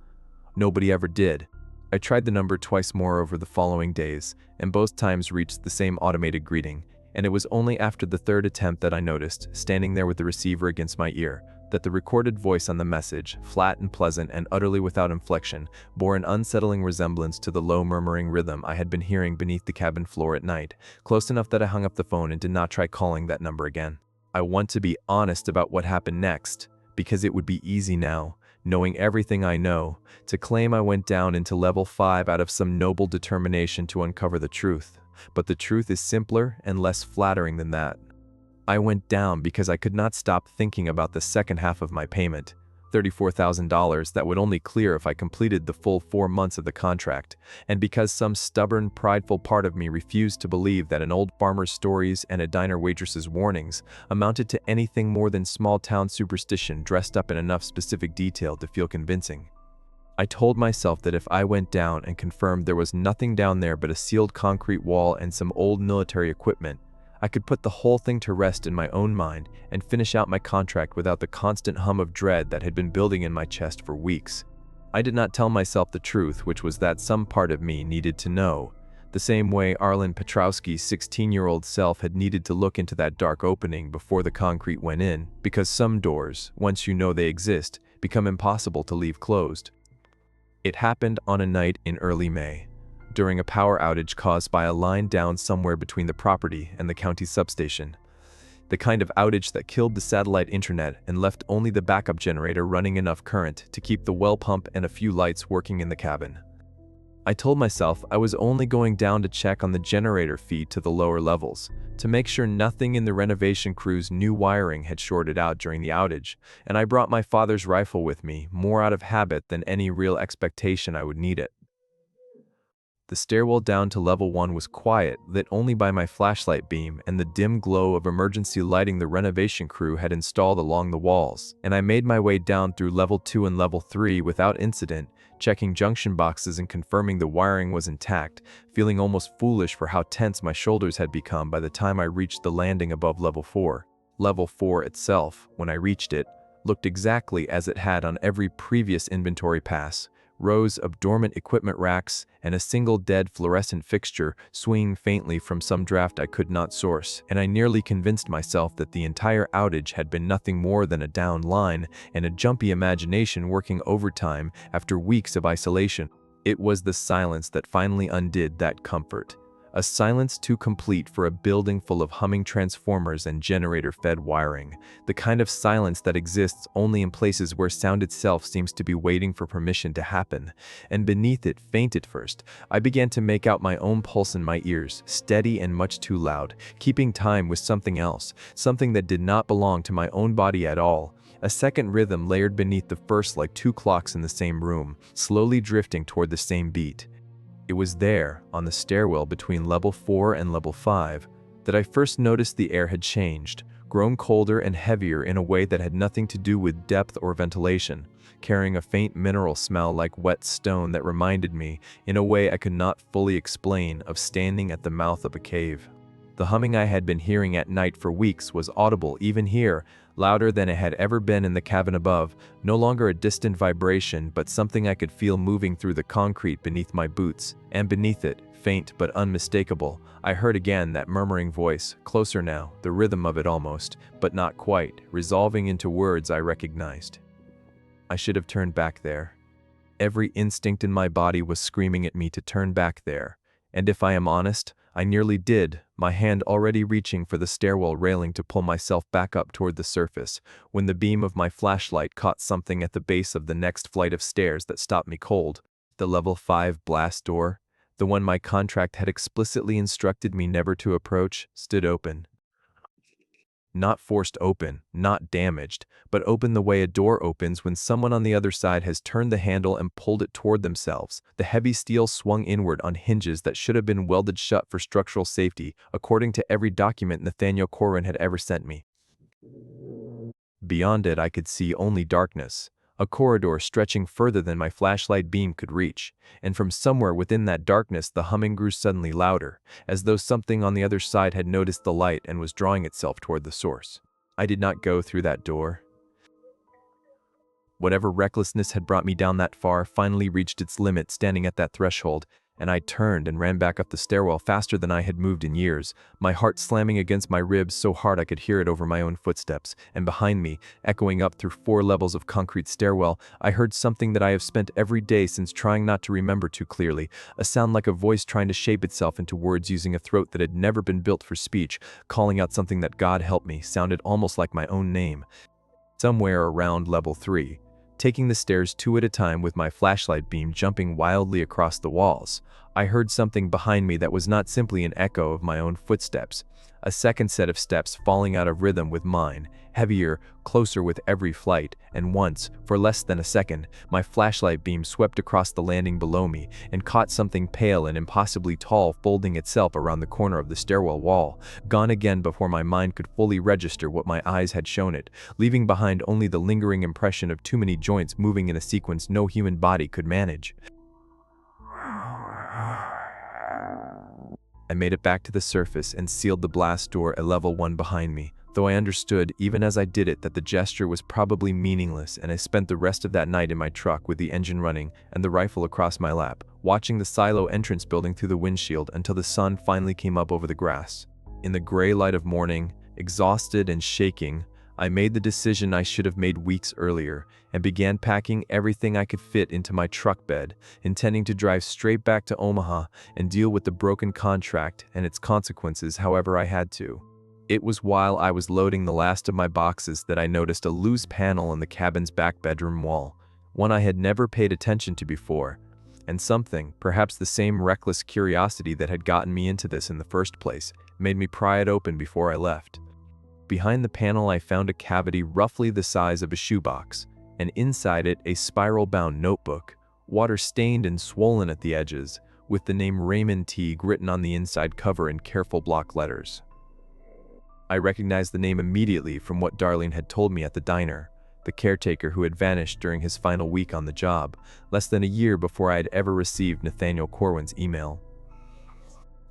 Nobody ever did. I tried the number twice more over the following days, and both times reached the same automated greeting, and it was only after the third attempt that I noticed, standing there with the receiver against my ear, that the recorded voice on the message, flat and pleasant and utterly without inflection, bore an unsettling resemblance to the low murmuring rhythm I had been hearing beneath the cabin floor at night, close enough that I hung up the phone and did not try calling that number again. I want to be honest about what happened next, because it would be easy now, knowing everything I know, to claim I went down into level 5 out of some noble determination to uncover the truth. But the truth is simpler and less flattering than that. I went down because I could not stop thinking about the second half of my payment, $34,000 that would only clear if I completed the full 4 months of the contract, and because some stubborn, prideful part of me refused to believe that an old farmer's stories and a diner waitress's warnings amounted to anything more than small-town superstition dressed up in enough specific detail to feel convincing. I told myself that if I went down and confirmed there was nothing down there but a sealed concrete wall and some old military equipment, I could put the whole thing to rest in my own mind and finish out my contract without the constant hum of dread that had been building in my chest for weeks. I did not tell myself the truth, which was that some part of me needed to know, the same way Arlen Petrowski's 16-year-old self had needed to look into that dark opening before the concrete went in, because some doors, once you know they exist, become impossible to leave closed. It happened on a night in early May, during a power outage caused by a line down somewhere between the property and the county substation. The kind of outage that killed the satellite internet and left only the backup generator running enough current to keep the well pump and a few lights working in the cabin. I told myself I was only going down to check on the generator feed to the lower levels, to make sure nothing in the renovation crew's new wiring had shorted out during the outage, and I brought my father's rifle with me, more out of habit than any real expectation I would need it. The stairwell down to level 1 was quiet, lit only by my flashlight beam and the dim glow of emergency lighting the renovation crew had installed along the walls, and I made my way down through level 2 and level 3 without incident, checking junction boxes and confirming the wiring was intact, feeling almost foolish for how tense my shoulders had become by the time I reached the landing above level 4. Level 4 itself, when I reached it, looked exactly as it had on every previous inventory pass. Rows of dormant equipment racks, and a single dead fluorescent fixture swinging faintly from some draft I could not source, and I nearly convinced myself that the entire outage had been nothing more than a down line and a jumpy imagination working overtime after weeks of isolation. It was the silence that finally undid that comfort. A silence too complete for a building full of humming transformers and generator-fed wiring, the kind of silence that exists only in places where sound itself seems to be waiting for permission to happen. And beneath it, faint at first, I began to make out my own pulse in my ears, steady and much too loud, keeping time with something else, something that did not belong to my own body at all. A second rhythm layered beneath the first like two clocks in the same room, slowly drifting toward the same beat. It was there, on the stairwell between level 4 and level 5, that I first noticed the air had changed, grown colder and heavier in a way that had nothing to do with depth or ventilation, carrying a faint mineral smell like wet stone that reminded me, in a way I could not fully explain, of standing at the mouth of a cave. The humming I had been hearing at night for weeks was audible even here, louder than it had ever been in the cabin above, no longer a distant vibration but something I could feel moving through the concrete beneath my boots, and beneath it, faint but unmistakable, I heard again that murmuring voice, closer now, the rhythm of it almost, but not quite, resolving into words I recognized. I should have turned back there. Every instinct in my body was screaming at me to turn back there, and if I am honest, I nearly did, my hand already reaching for the stairwell railing to pull myself back up toward the surface, when the beam of my flashlight caught something at the base of the next flight of stairs that stopped me cold. The level 5 blast door, the one my contract had explicitly instructed me never to approach, stood open. Not forced open, not damaged, but open the way a door opens when someone on the other side has turned the handle and pulled it toward themselves. The heavy steel swung inward on hinges that should have been welded shut for structural safety, according to every document Nathaniel Corwin had ever sent me. Beyond it I could see only darkness, a corridor stretching further than my flashlight beam could reach, and from somewhere within that darkness the humming grew suddenly louder, as though something on the other side had noticed the light and was drawing itself toward the source. I did not go through that door. Whatever recklessness had brought me down that far finally reached its limit standing at that threshold, and I turned and ran back up the stairwell faster than I had moved in years, my heart slamming against my ribs so hard I could hear it over my own footsteps, and behind me, echoing up through 4 levels of concrete stairwell, I heard something that I have spent every day since trying not to remember too clearly, a sound like a voice trying to shape itself into words using a throat that had never been built for speech, calling out something that, God help me, sounded almost like my own name. Somewhere around level 3. Taking the stairs 2 at a time with my flashlight beam jumping wildly across the walls, I heard something behind me that was not simply an echo of my own footsteps. A second set of steps falling out of rhythm with mine, heavier, closer with every flight, and once, for less than a second, my flashlight beam swept across the landing below me and caught something pale and impossibly tall folding itself around the corner of the stairwell wall, gone again before my mind could fully register what my eyes had shown it, leaving behind only the lingering impression of too many joints moving in a sequence no human body could manage. I made it back to the surface and sealed the blast door at level 1 behind me, though I understood, even as I did it, that the gesture was probably meaningless, and I spent the rest of that night in my truck with the engine running and the rifle across my lap, watching the silo entrance building through the windshield until the sun finally came up over the grass. In the gray light of morning, exhausted and shaking, I made the decision I should have made weeks earlier and began packing everything I could fit into my truck bed, intending to drive straight back to Omaha and deal with the broken contract and its consequences however I had to. It was while I was loading the last of my boxes that I noticed a loose panel on the cabin's back bedroom wall, one I had never paid attention to before, and something, perhaps the same reckless curiosity that had gotten me into this in the first place, made me pry it open before I left. Behind the panel I found a cavity roughly the size of a shoebox, and inside it a spiral-bound notebook, water-stained and swollen at the edges, with the name Raymond Teague written on the inside cover in careful block letters. I recognized the name immediately from what Darlene had told me at the diner, the caretaker who had vanished during his final week on the job, less than a year before I had ever received Nathaniel Corwin's email.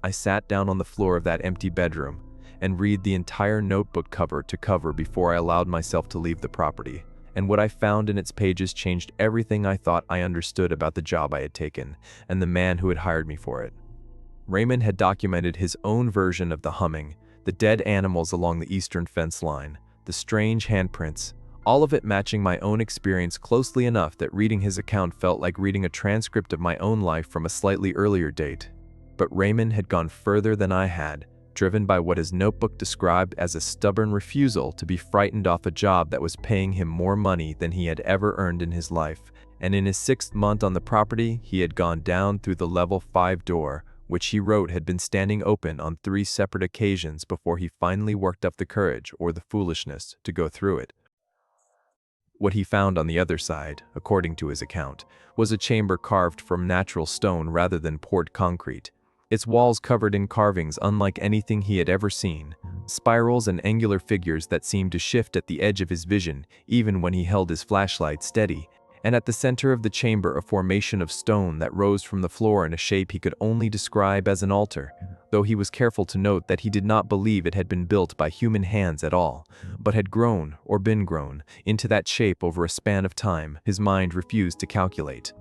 I sat down on the floor of that empty bedroom and read the entire notebook cover to cover before I allowed myself to leave the property, and what I found in its pages changed everything I thought I understood about the job I had taken and the man who had hired me for it. Raymond had documented his own version of the humming, the dead animals along the eastern fence line, the strange handprints, all of it matching my own experience closely enough that reading his account felt like reading a transcript of my own life from a slightly earlier date. But Raymond had gone further than I had, driven by what his notebook described as a stubborn refusal to be frightened off a job that was paying him more money than he had ever earned in his life. And in his 6th month on the property, he had gone down through the level 5 door, which he wrote had been standing open on 3 separate occasions before he finally worked up the courage, or the foolishness, to go through it. What he found on the other side, according to his account, was a chamber carved from natural stone rather than poured concrete, its walls covered in carvings unlike anything he had ever seen, spirals and angular figures that seemed to shift at the edge of his vision even when he held his flashlight steady, and at the center of the chamber a formation of stone that rose from the floor in a shape he could only describe as an altar, though he was careful to note that he did not believe it had been built by human hands at all, but had grown, or been grown, into that shape over a span of time his mind refused to calculate.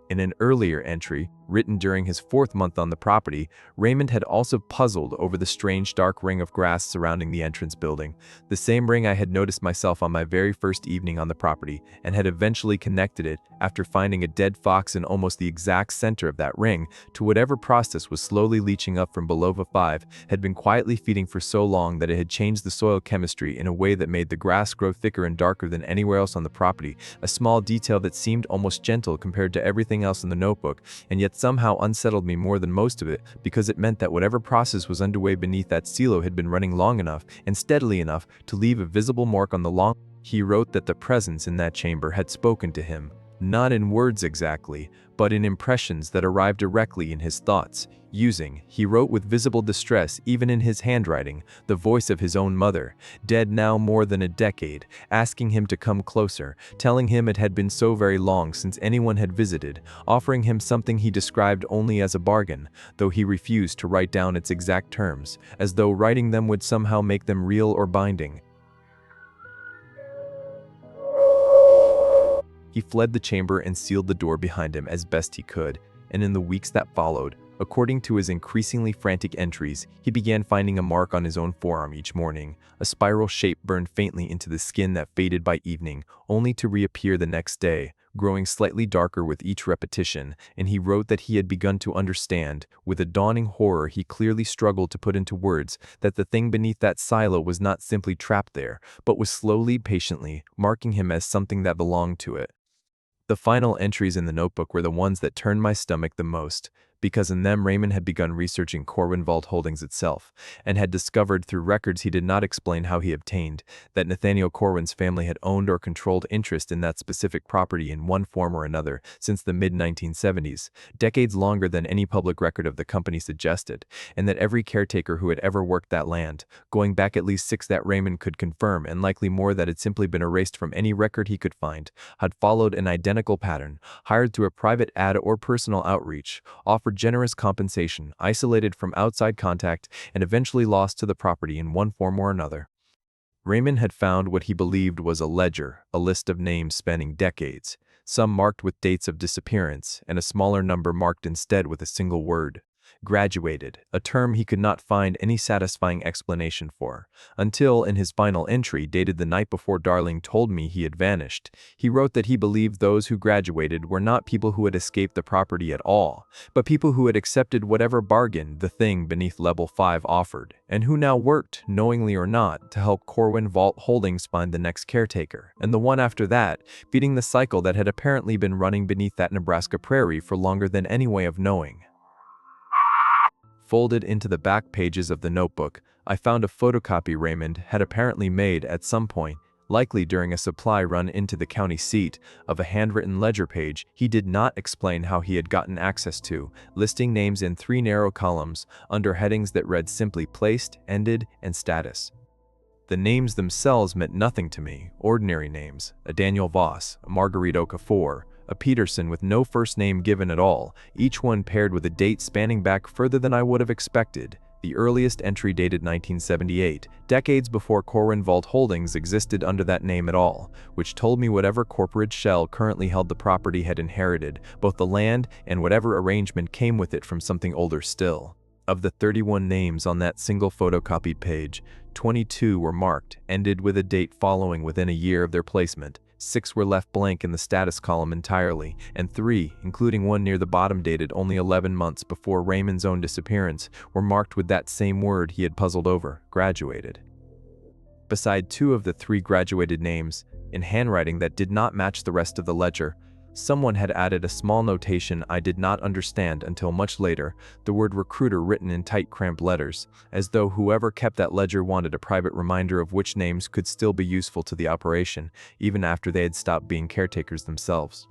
In an earlier entry, written during his 4th month on the property, Raymond had also puzzled over the strange dark ring of grass surrounding the entrance building, the same ring I had noticed myself on my very first evening on the property, and had eventually connected it, after finding a dead fox in almost the exact center of that ring, to whatever process was slowly leaching up from below the 5, had been quietly feeding for so long that it had changed the soil chemistry in a way that made the grass grow thicker and darker than anywhere else on the property, a small detail that seemed almost gentle compared to everything else in the notebook, and yet somehow unsettled me more than most of it, because it meant that whatever process was underway beneath that silo had been running long enough and steadily enough to leave a visible mark on the lawn. He wrote that the presence in that chamber had spoken to him, not in words exactly, but in impressions that arrived directly in his thoughts, using, he wrote with visible distress even in his handwriting, the voice of his own mother, dead now more than a decade, asking him to come closer, telling him it had been so very long since anyone had visited, offering him something he described only as a bargain, though he refused to write down its exact terms, as though writing them would somehow make them real or binding. He fled the chamber and sealed the door behind him as best he could, and in the weeks that followed, according to his increasingly frantic entries, he began finding a mark on his own forearm each morning, a spiral shape burned faintly into the skin that faded by evening, only to reappear the next day, growing slightly darker with each repetition, and he wrote that he had begun to understand, with a dawning horror he clearly struggled to put into words, that the thing beneath that silo was not simply trapped there, but was slowly, patiently, marking him as something that belonged to it. The final entries in the notebook were the ones that turned my stomach the most, because in them Raymond had begun researching Corwin Vault Holdings itself, and had discovered through records he did not explain how he obtained, that Nathaniel Corwin's family had owned or controlled interest in that specific property in one form or another since the mid-1970s, decades longer than any public record of the company suggested, and that every caretaker who had ever worked that land, going back at least 6 that Raymond could confirm and likely more that had simply been erased from any record he could find, had followed an identical pattern, hired through a private ad or personal outreach, offered generous compensation, isolated from outside contact, and eventually lost to the property in one form or another. Raymond had found what he believed was a ledger, a list of names spanning decades, some marked with dates of disappearance, and a smaller number marked instead with a single word: graduated, a term he could not find any satisfying explanation for, until in his final entry dated the night before Darling told me he had vanished, he wrote that he believed those who graduated were not people who had escaped the property at all, but people who had accepted whatever bargain the thing beneath Level 5 offered, and who now worked, knowingly or not, to help Corwin Vault Holdings find the next caretaker, and the one after that, feeding the cycle that had apparently been running beneath that Nebraska prairie for longer than any way of knowing. Folded into the back pages of the notebook, I found a photocopy Raymond had apparently made at some point, likely during a supply run into the county seat, of a handwritten ledger page he did not explain how he had gotten access to, listing names in 3 narrow columns under headings that read simply placed, ended, and status. The names themselves meant nothing to me, ordinary names: a Daniel Voss, a Marguerite Okafor, a Peterson with no first name given at all, each one paired with a date spanning back further than I would have expected. The earliest entry dated 1978, decades before Corwin Vault Holdings existed under that name at all, which told me whatever corporate shell currently held the property had inherited both the land and whatever arrangement came with it from something older still. Of the 31 names on that single photocopied page, 22 were marked, ended with a date following within a year of their placement. 6 were left blank in the status column entirely, and 3, including one near the bottom dated only 11 months before Raymond's own disappearance, were marked with that same word he had puzzled over: graduated. Beside 2 of the 3 graduated names, in handwriting that did not match the rest of the ledger, someone had added a small notation I did not understand until much later, the word recruiter written in tight cramped letters, as though whoever kept that ledger wanted a private reminder of which names could still be useful to the operation, even after they had stopped being caretakers themselves.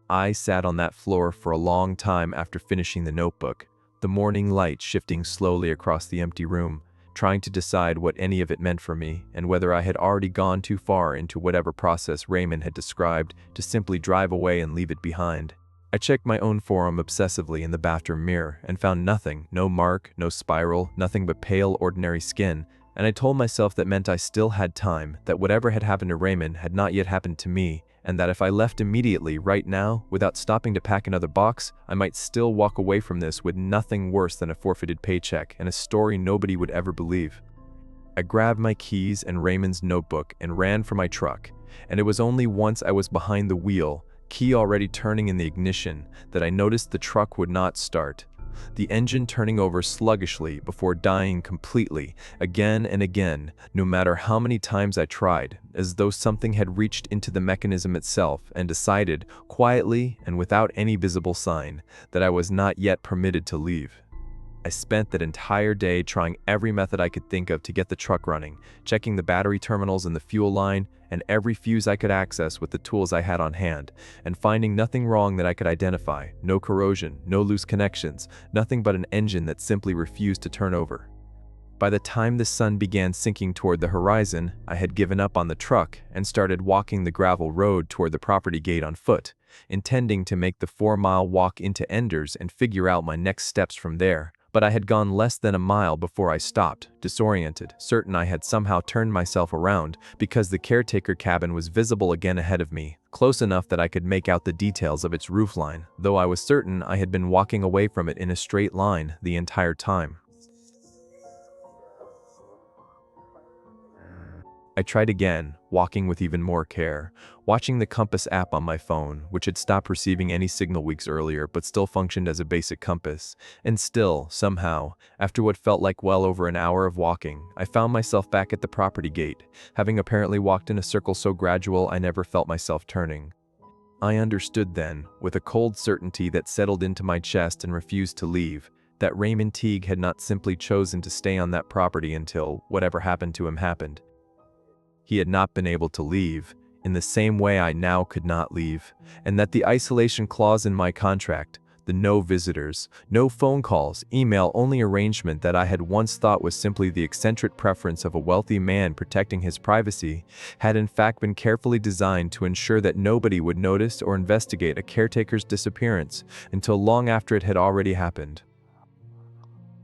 I sat on that floor for a long time after finishing the notebook, the morning light shifting slowly across the empty room, trying to decide what any of it meant for me, and whether I had already gone too far into whatever process Raymond had described to simply drive away and leave it behind. I checked my own forearm obsessively in the bathroom mirror and found nothing, no mark, no spiral, nothing but pale, ordinary skin, and I told myself that meant I still had time, that whatever had happened to Raymond had not yet happened to me, and that if I left immediately, right now, without stopping to pack another box, I might still walk away from this with nothing worse than a forfeited paycheck and a story nobody would ever believe. I grabbed my keys and Raymond's notebook and ran for my truck, and it was only once I was behind the wheel, key already turning in the ignition, that I noticed the truck would not start. The engine turning over sluggishly before dying completely, again and again, no matter how many times I tried, as though something had reached into the mechanism itself and decided, quietly and without any visible sign, that I was not yet permitted to leave. I spent that entire day trying every method I could think of to get the truck running, checking the battery terminals and the fuel line, and every fuse I could access with the tools I had on hand, and finding nothing wrong that I could identify, no corrosion, no loose connections, nothing but an engine that simply refused to turn over. By the time the sun began sinking toward the horizon, I had given up on the truck and started walking the gravel road toward the property gate on foot, intending to make the 4-mile walk into Enders and figure out my next steps from there, but I had gone less than a mile before I stopped, disoriented, certain I had somehow turned myself around because the caretaker cabin was visible again ahead of me, close enough that I could make out the details of its roofline, though I was certain I had been walking away from it in a straight line the entire time. I tried again, walking with even more care, watching the compass app on my phone, which had stopped receiving any signal weeks earlier but still functioned as a basic compass. And still, somehow, after what felt like well over an hour of walking, I found myself back at the property gate, having apparently walked in a circle so gradual I never felt myself turning. I understood then, with a cold certainty that settled into my chest and refused to leave, that Raymond Teague had not simply chosen to stay on that property until whatever happened to him happened. He had not been able to leave, in the same way I now could not leave, and that the isolation clause in my contract, the no visitors, no phone calls, email-only arrangement that I had once thought was simply the eccentric preference of a wealthy man protecting his privacy, had in fact been carefully designed to ensure that nobody would notice or investigate a caretaker's disappearance until long after it had already happened.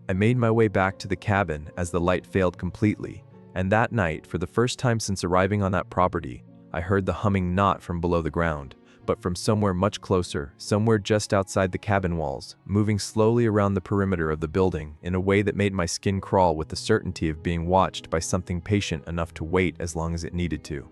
I made my way back to the cabin as the light failed completely, and that night, for the first time since arriving on that property, I heard the humming not from below the ground, but from somewhere much closer, somewhere just outside the cabin walls, moving slowly around the perimeter of the building in a way that made my skin crawl with the certainty of being watched by something patient enough to wait as long as it needed to.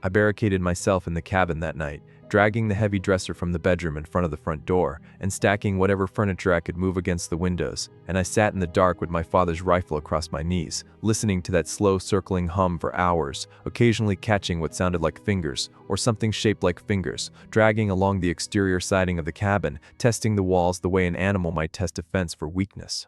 I barricaded myself in the cabin that night, dragging the heavy dresser from the bedroom in front of the front door and stacking whatever furniture I could move against the windows, and I sat in the dark with my father's rifle across my knees, listening to that slow circling hum for hours, occasionally catching what sounded like fingers, or something shaped like fingers, dragging along the exterior siding of the cabin, testing the walls the way an animal might test a fence for weakness.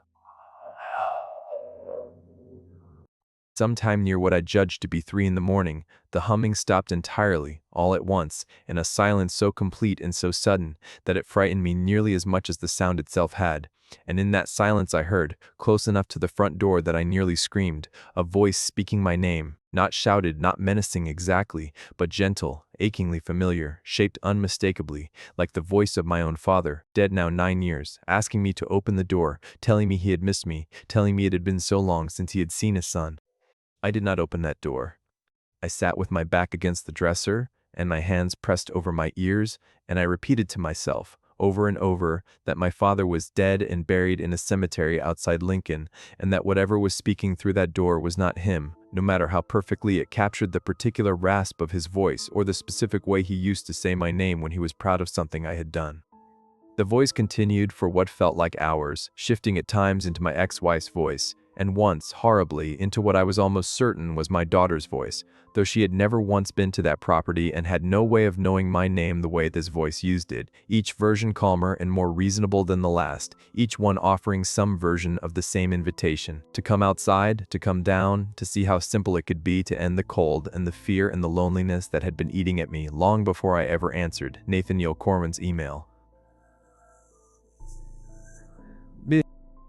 Sometime near what I judged to be 3 in the morning, the humming stopped entirely, all at once, in a silence so complete and so sudden that it frightened me nearly as much as the sound itself had. And in that silence I heard, close enough to the front door that I nearly screamed, a voice speaking my name, not shouted, not menacing exactly, but gentle, achingly familiar, shaped unmistakably, like the voice of my own father, dead now 9 years, asking me to open the door, telling me he had missed me, telling me it had been so long since he had seen his son. I did not open that door. I sat with my back against the dresser and my hands pressed over my ears, and I repeated to myself, over and over, that my father was dead and buried in a cemetery outside Lincoln, and that whatever was speaking through that door was not him, no matter how perfectly it captured the particular rasp of his voice or the specific way he used to say my name when he was proud of something I had done. The voice continued for what felt like hours, shifting at times into my ex-wife's voice, and once, horribly, into what I was almost certain was my daughter's voice, though she had never once been to that property and had no way of knowing my name the way this voice used it, each version calmer and more reasonable than the last, each one offering some version of the same invitation, to come outside, to come down, to see how simple it could be to end the cold and the fear and the loneliness that had been eating at me long before I ever answered Nathaniel Corman's email.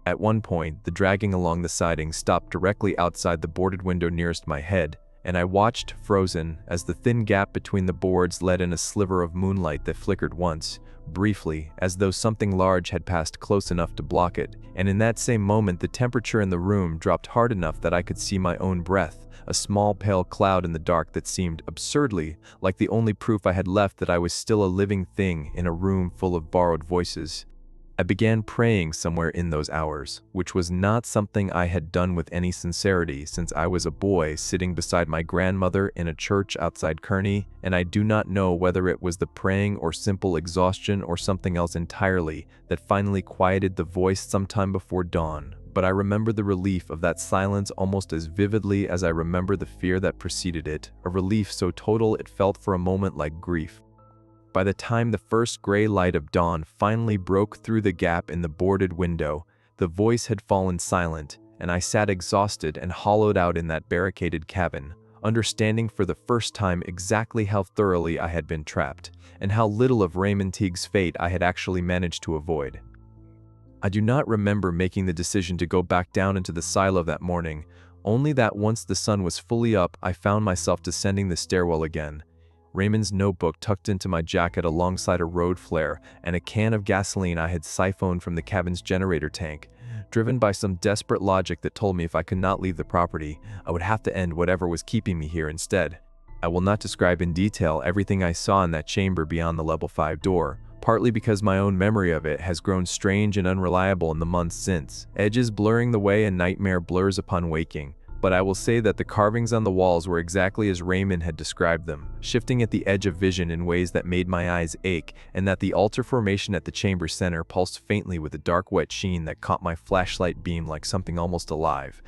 At one point, the dragging along the siding stopped directly outside the boarded window nearest my head, and I watched, frozen, as the thin gap between the boards let in a sliver of moonlight that flickered once, briefly, as though something large had passed close enough to block it, and in that same moment the temperature in the room dropped hard enough that I could see my own breath, a small pale cloud in the dark that seemed, absurdly, like the only proof I had left that I was still a living thing in a room full of borrowed voices. I began praying somewhere in those hours, which was not something I had done with any sincerity since I was a boy sitting beside my grandmother in a church outside Kearney, and I do not know whether it was the praying or simple exhaustion or something else entirely that finally quieted the voice sometime before dawn, but I remember the relief of that silence almost as vividly as I remember the fear that preceded it, a relief so total it felt for a moment like grief. By the time the first gray light of dawn finally broke through the gap in the boarded window, the voice had fallen silent, and I sat exhausted and hollowed out in that barricaded cabin, understanding for the first time exactly how thoroughly I had been trapped, and how little of Raymond Teague's fate I had actually managed to avoid. I do not remember making the decision to go back down into the silo that morning, only that once the sun was fully up, I found myself descending the stairwell again, Raymond's notebook tucked into my jacket alongside a road flare and a can of gasoline I had siphoned from the cabin's generator tank, driven by some desperate logic that told me if I could not leave the property, I would have to end whatever was keeping me here instead. I will not describe in detail everything I saw in that chamber beyond the level 5 door, partly because my own memory of it has grown strange and unreliable in the months since, edges blurring the way a nightmare blurs upon waking. But I will say that the carvings on the walls were exactly as Raymond had described them, shifting at the edge of vision in ways that made my eyes ache, and that the altar formation at the chamber center pulsed faintly with a dark wet sheen that caught my flashlight beam like something almost alive.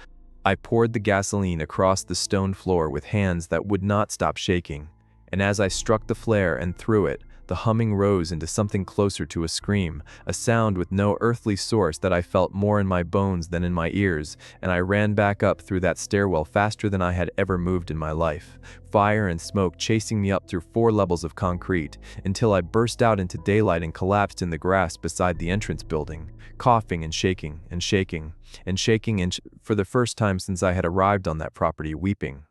I poured the gasoline across the stone floor with hands that would not stop shaking, and as I struck the flare and threw it, the humming rose into something closer to a scream, a sound with no earthly source that I felt more in my bones than in my ears, and I ran back up through that stairwell faster than I had ever moved in my life, fire and smoke chasing me up through 4 levels of concrete, until I burst out into daylight and collapsed in the grass beside the entrance building, coughing and shaking and shaking and shaking, and for the first time since I had arrived on that property, weeping.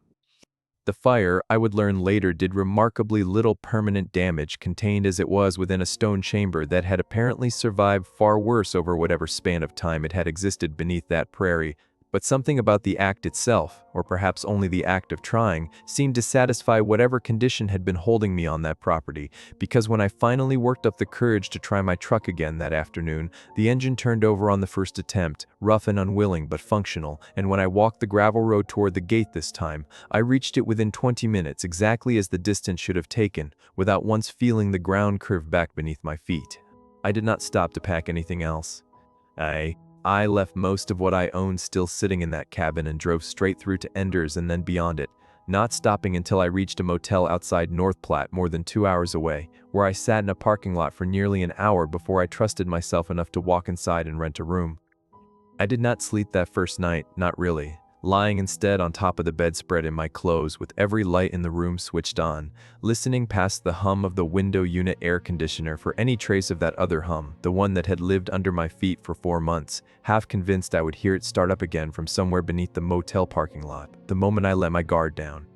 The fire, I would learn later, did remarkably little permanent damage, contained as it was within a stone chamber that had apparently survived far worse over whatever span of time it had existed beneath that prairie. But something about the act itself, or perhaps only the act of trying, seemed to satisfy whatever condition had been holding me on that property, because when I finally worked up the courage to try my truck again that afternoon, the engine turned over on the first attempt, rough and unwilling but functional, and when I walked the gravel road toward the gate this time, I reached it within 20 minutes, exactly as the distance should have taken, without once feeling the ground curve back beneath my feet. I did not stop to pack anything else. I left most of what I owned still sitting in that cabin and drove straight through to Enders and then beyond it, not stopping until I reached a motel outside North Platte more than 2 hours away, where I sat in a parking lot for nearly an hour before I trusted myself enough to walk inside and rent a room. I did not sleep that first night, not really, lying instead on top of the bedspread in my clothes with every light in the room switched on, listening past the hum of the window unit air conditioner for any trace of that other hum, the one that had lived under my feet for 4 months, half convinced I would hear it start up again from somewhere beneath the motel parking lot, the moment I let my guard down.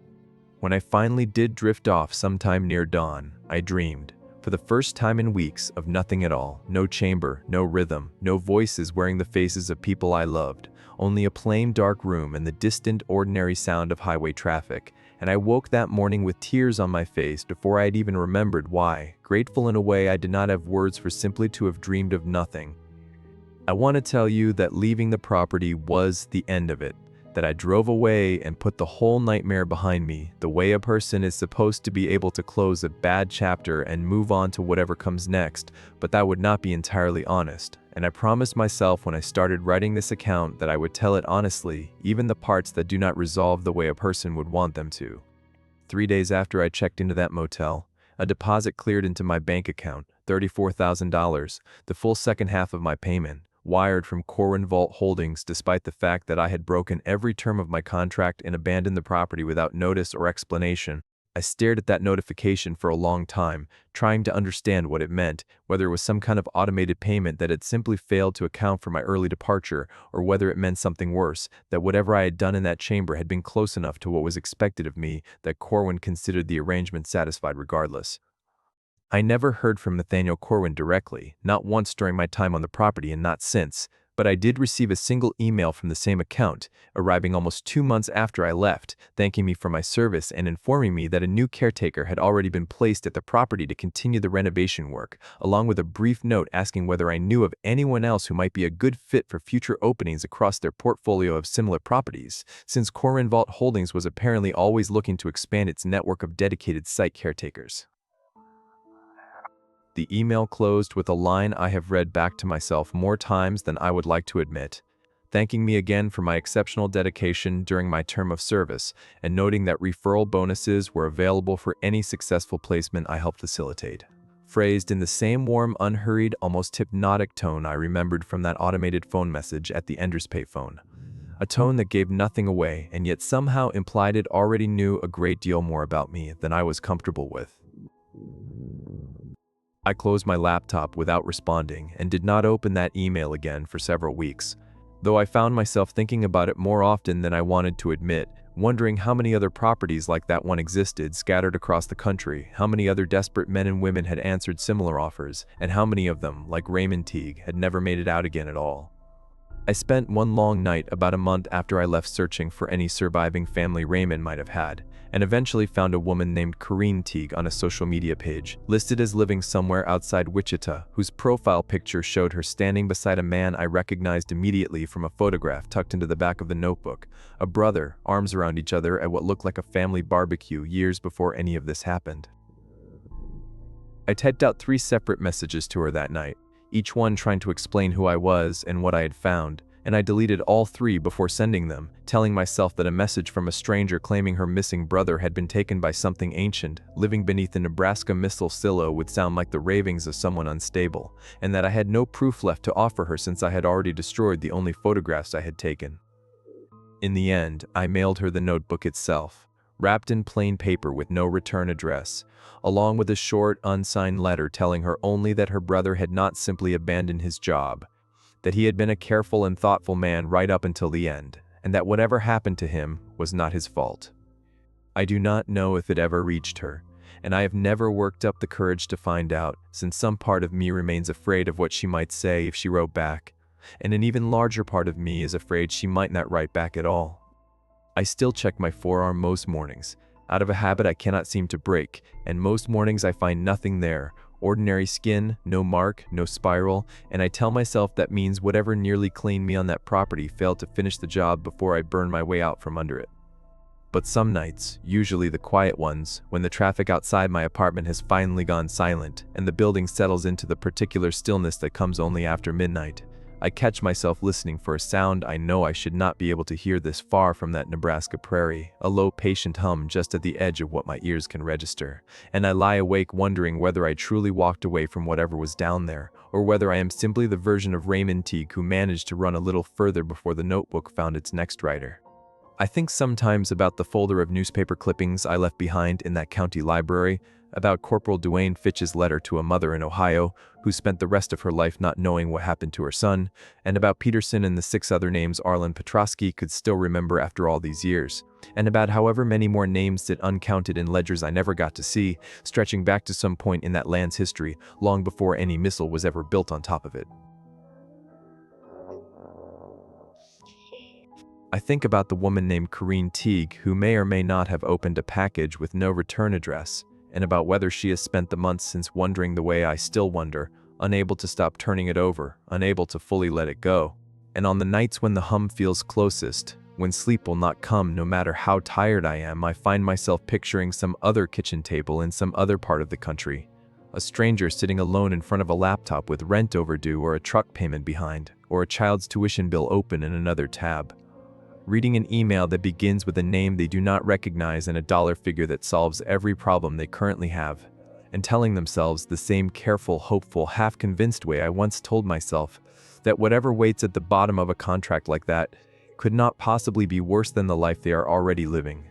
When I finally did drift off sometime near dawn, I dreamed, for the first time in weeks, of nothing at all, no chamber, no rhythm, no voices wearing the faces of people I loved, only a plain dark room and the distant ordinary sound of highway traffic, and I woke that morning with tears on my face before I had even remembered why, grateful in a way I did not have words for simply to have dreamed of nothing. I want to tell you that leaving the property was the end of it, that I drove away and put the whole nightmare behind me, the way a person is supposed to be able to close a bad chapter and move on to whatever comes next, but that would not be entirely honest. And I promised myself when I started writing this account that I would tell it honestly, even the parts that do not resolve the way a person would want them to. 3 days after I checked into that motel, a deposit cleared into my bank account, $34,000, the full second half of my payment, wired from Corwin Vault Holdings despite the fact that I had broken every term of my contract and abandoned the property without notice or explanation. I stared at that notification for a long time, trying to understand what it meant, whether it was some kind of automated payment that had simply failed to account for my early departure, or whether it meant something worse, that whatever I had done in that chamber had been close enough to what was expected of me that Corwin considered the arrangement satisfied regardless. I never heard from Nathaniel Corwin directly, not once during my time on the property and not since, but I did receive a single email from the same account, arriving almost 2 months after I left, thanking me for my service and informing me that a new caretaker had already been placed at the property to continue the renovation work, along with a brief note asking whether I knew of anyone else who might be a good fit for future openings across their portfolio of similar properties, since Corwin Vault Holdings was apparently always looking to expand its network of dedicated site caretakers. The email closed with a line I have read back to myself more times than I would like to admit, thanking me again for my exceptional dedication during my term of service and noting that referral bonuses were available for any successful placement I helped facilitate. Phrased in the same warm, unhurried, almost hypnotic tone I remembered from that automated phone message at the Enders payphone. A tone that gave nothing away and yet somehow implied it already knew a great deal more about me than I was comfortable with. I closed my laptop without responding and did not open that email again for several weeks, though I found myself thinking about it more often than I wanted to admit, wondering how many other properties like that one existed scattered across the country, how many other desperate men and women had answered similar offers, and how many of them, like Raymond Teague, had never made it out again at all. I spent one long night about a month after I left searching for any surviving family Raymond might have had, and eventually found a woman named Corinne Teague on a social media page, listed as living somewhere outside Wichita, whose profile picture showed her standing beside a man I recognized immediately from a photograph tucked into the back of the notebook, a brother, arms around each other at what looked like a family barbecue years before any of this happened. I typed out 3 separate messages to her that night, each one trying to explain who I was and what I had found, and I deleted all 3 before sending them, telling myself that a message from a stranger claiming her missing brother had been taken by something ancient, living beneath a Nebraska missile silo would sound like the ravings of someone unstable, and that I had no proof left to offer her since I had already destroyed the only photographs I had taken. In the end, I mailed her the notebook itself, wrapped in plain paper with no return address, along with a short, unsigned letter telling her only that her brother had not simply abandoned his job, that he had been a careful and thoughtful man right up until the end, and that whatever happened to him was not his fault. I do not know if it ever reached her, and I have never worked up the courage to find out, since some part of me remains afraid of what she might say if she wrote back, and an even larger part of me is afraid she might not write back at all. I still check my forearm most mornings, out of a habit I cannot seem to break, and most mornings I find nothing there, ordinary skin, no mark, no spiral, and I tell myself that means whatever nearly cleaned me on that property failed to finish the job before I burn my way out from under it. But some nights, usually the quiet ones, when the traffic outside my apartment has finally gone silent and the building settles into the particular stillness that comes only after midnight, I catch myself listening for a sound I know I should not be able to hear this far from that Nebraska prairie, a low patient hum just at the edge of what my ears can register, and I lie awake wondering whether I truly walked away from whatever was down there, or whether I am simply the version of Raymond Teague who managed to run a little further before the notebook found its next writer. I think sometimes about the folder of newspaper clippings I left behind in that county library, about Corporal Duane Fitch's letter to a mother in Ohio who spent the rest of her life not knowing what happened to her son, and about Peterson and the 6 other names Arlen Petrosky could still remember after all these years, and about however many more names sit uncounted in ledgers I never got to see, stretching back to some point in that land's history long before any missile was ever built on top of it. I think about the woman named Corinne Teague who may or may not have opened a package with no return address, and about whether she has spent the months since wondering the way I still wonder, unable to stop turning it over, unable to fully let it go. And on the nights when the hum feels closest, when sleep will not come no matter how tired I am, I find myself picturing some other kitchen table in some other part of the country, a stranger sitting alone in front of a laptop with rent overdue or a truck payment behind, or a child's tuition bill open in another tab, reading an email that begins with a name they do not recognize and a dollar figure that solves every problem they currently have, and telling themselves the same careful, hopeful, half-convinced way I once told myself that whatever waits at the bottom of a contract like that could not possibly be worse than the life they are already living.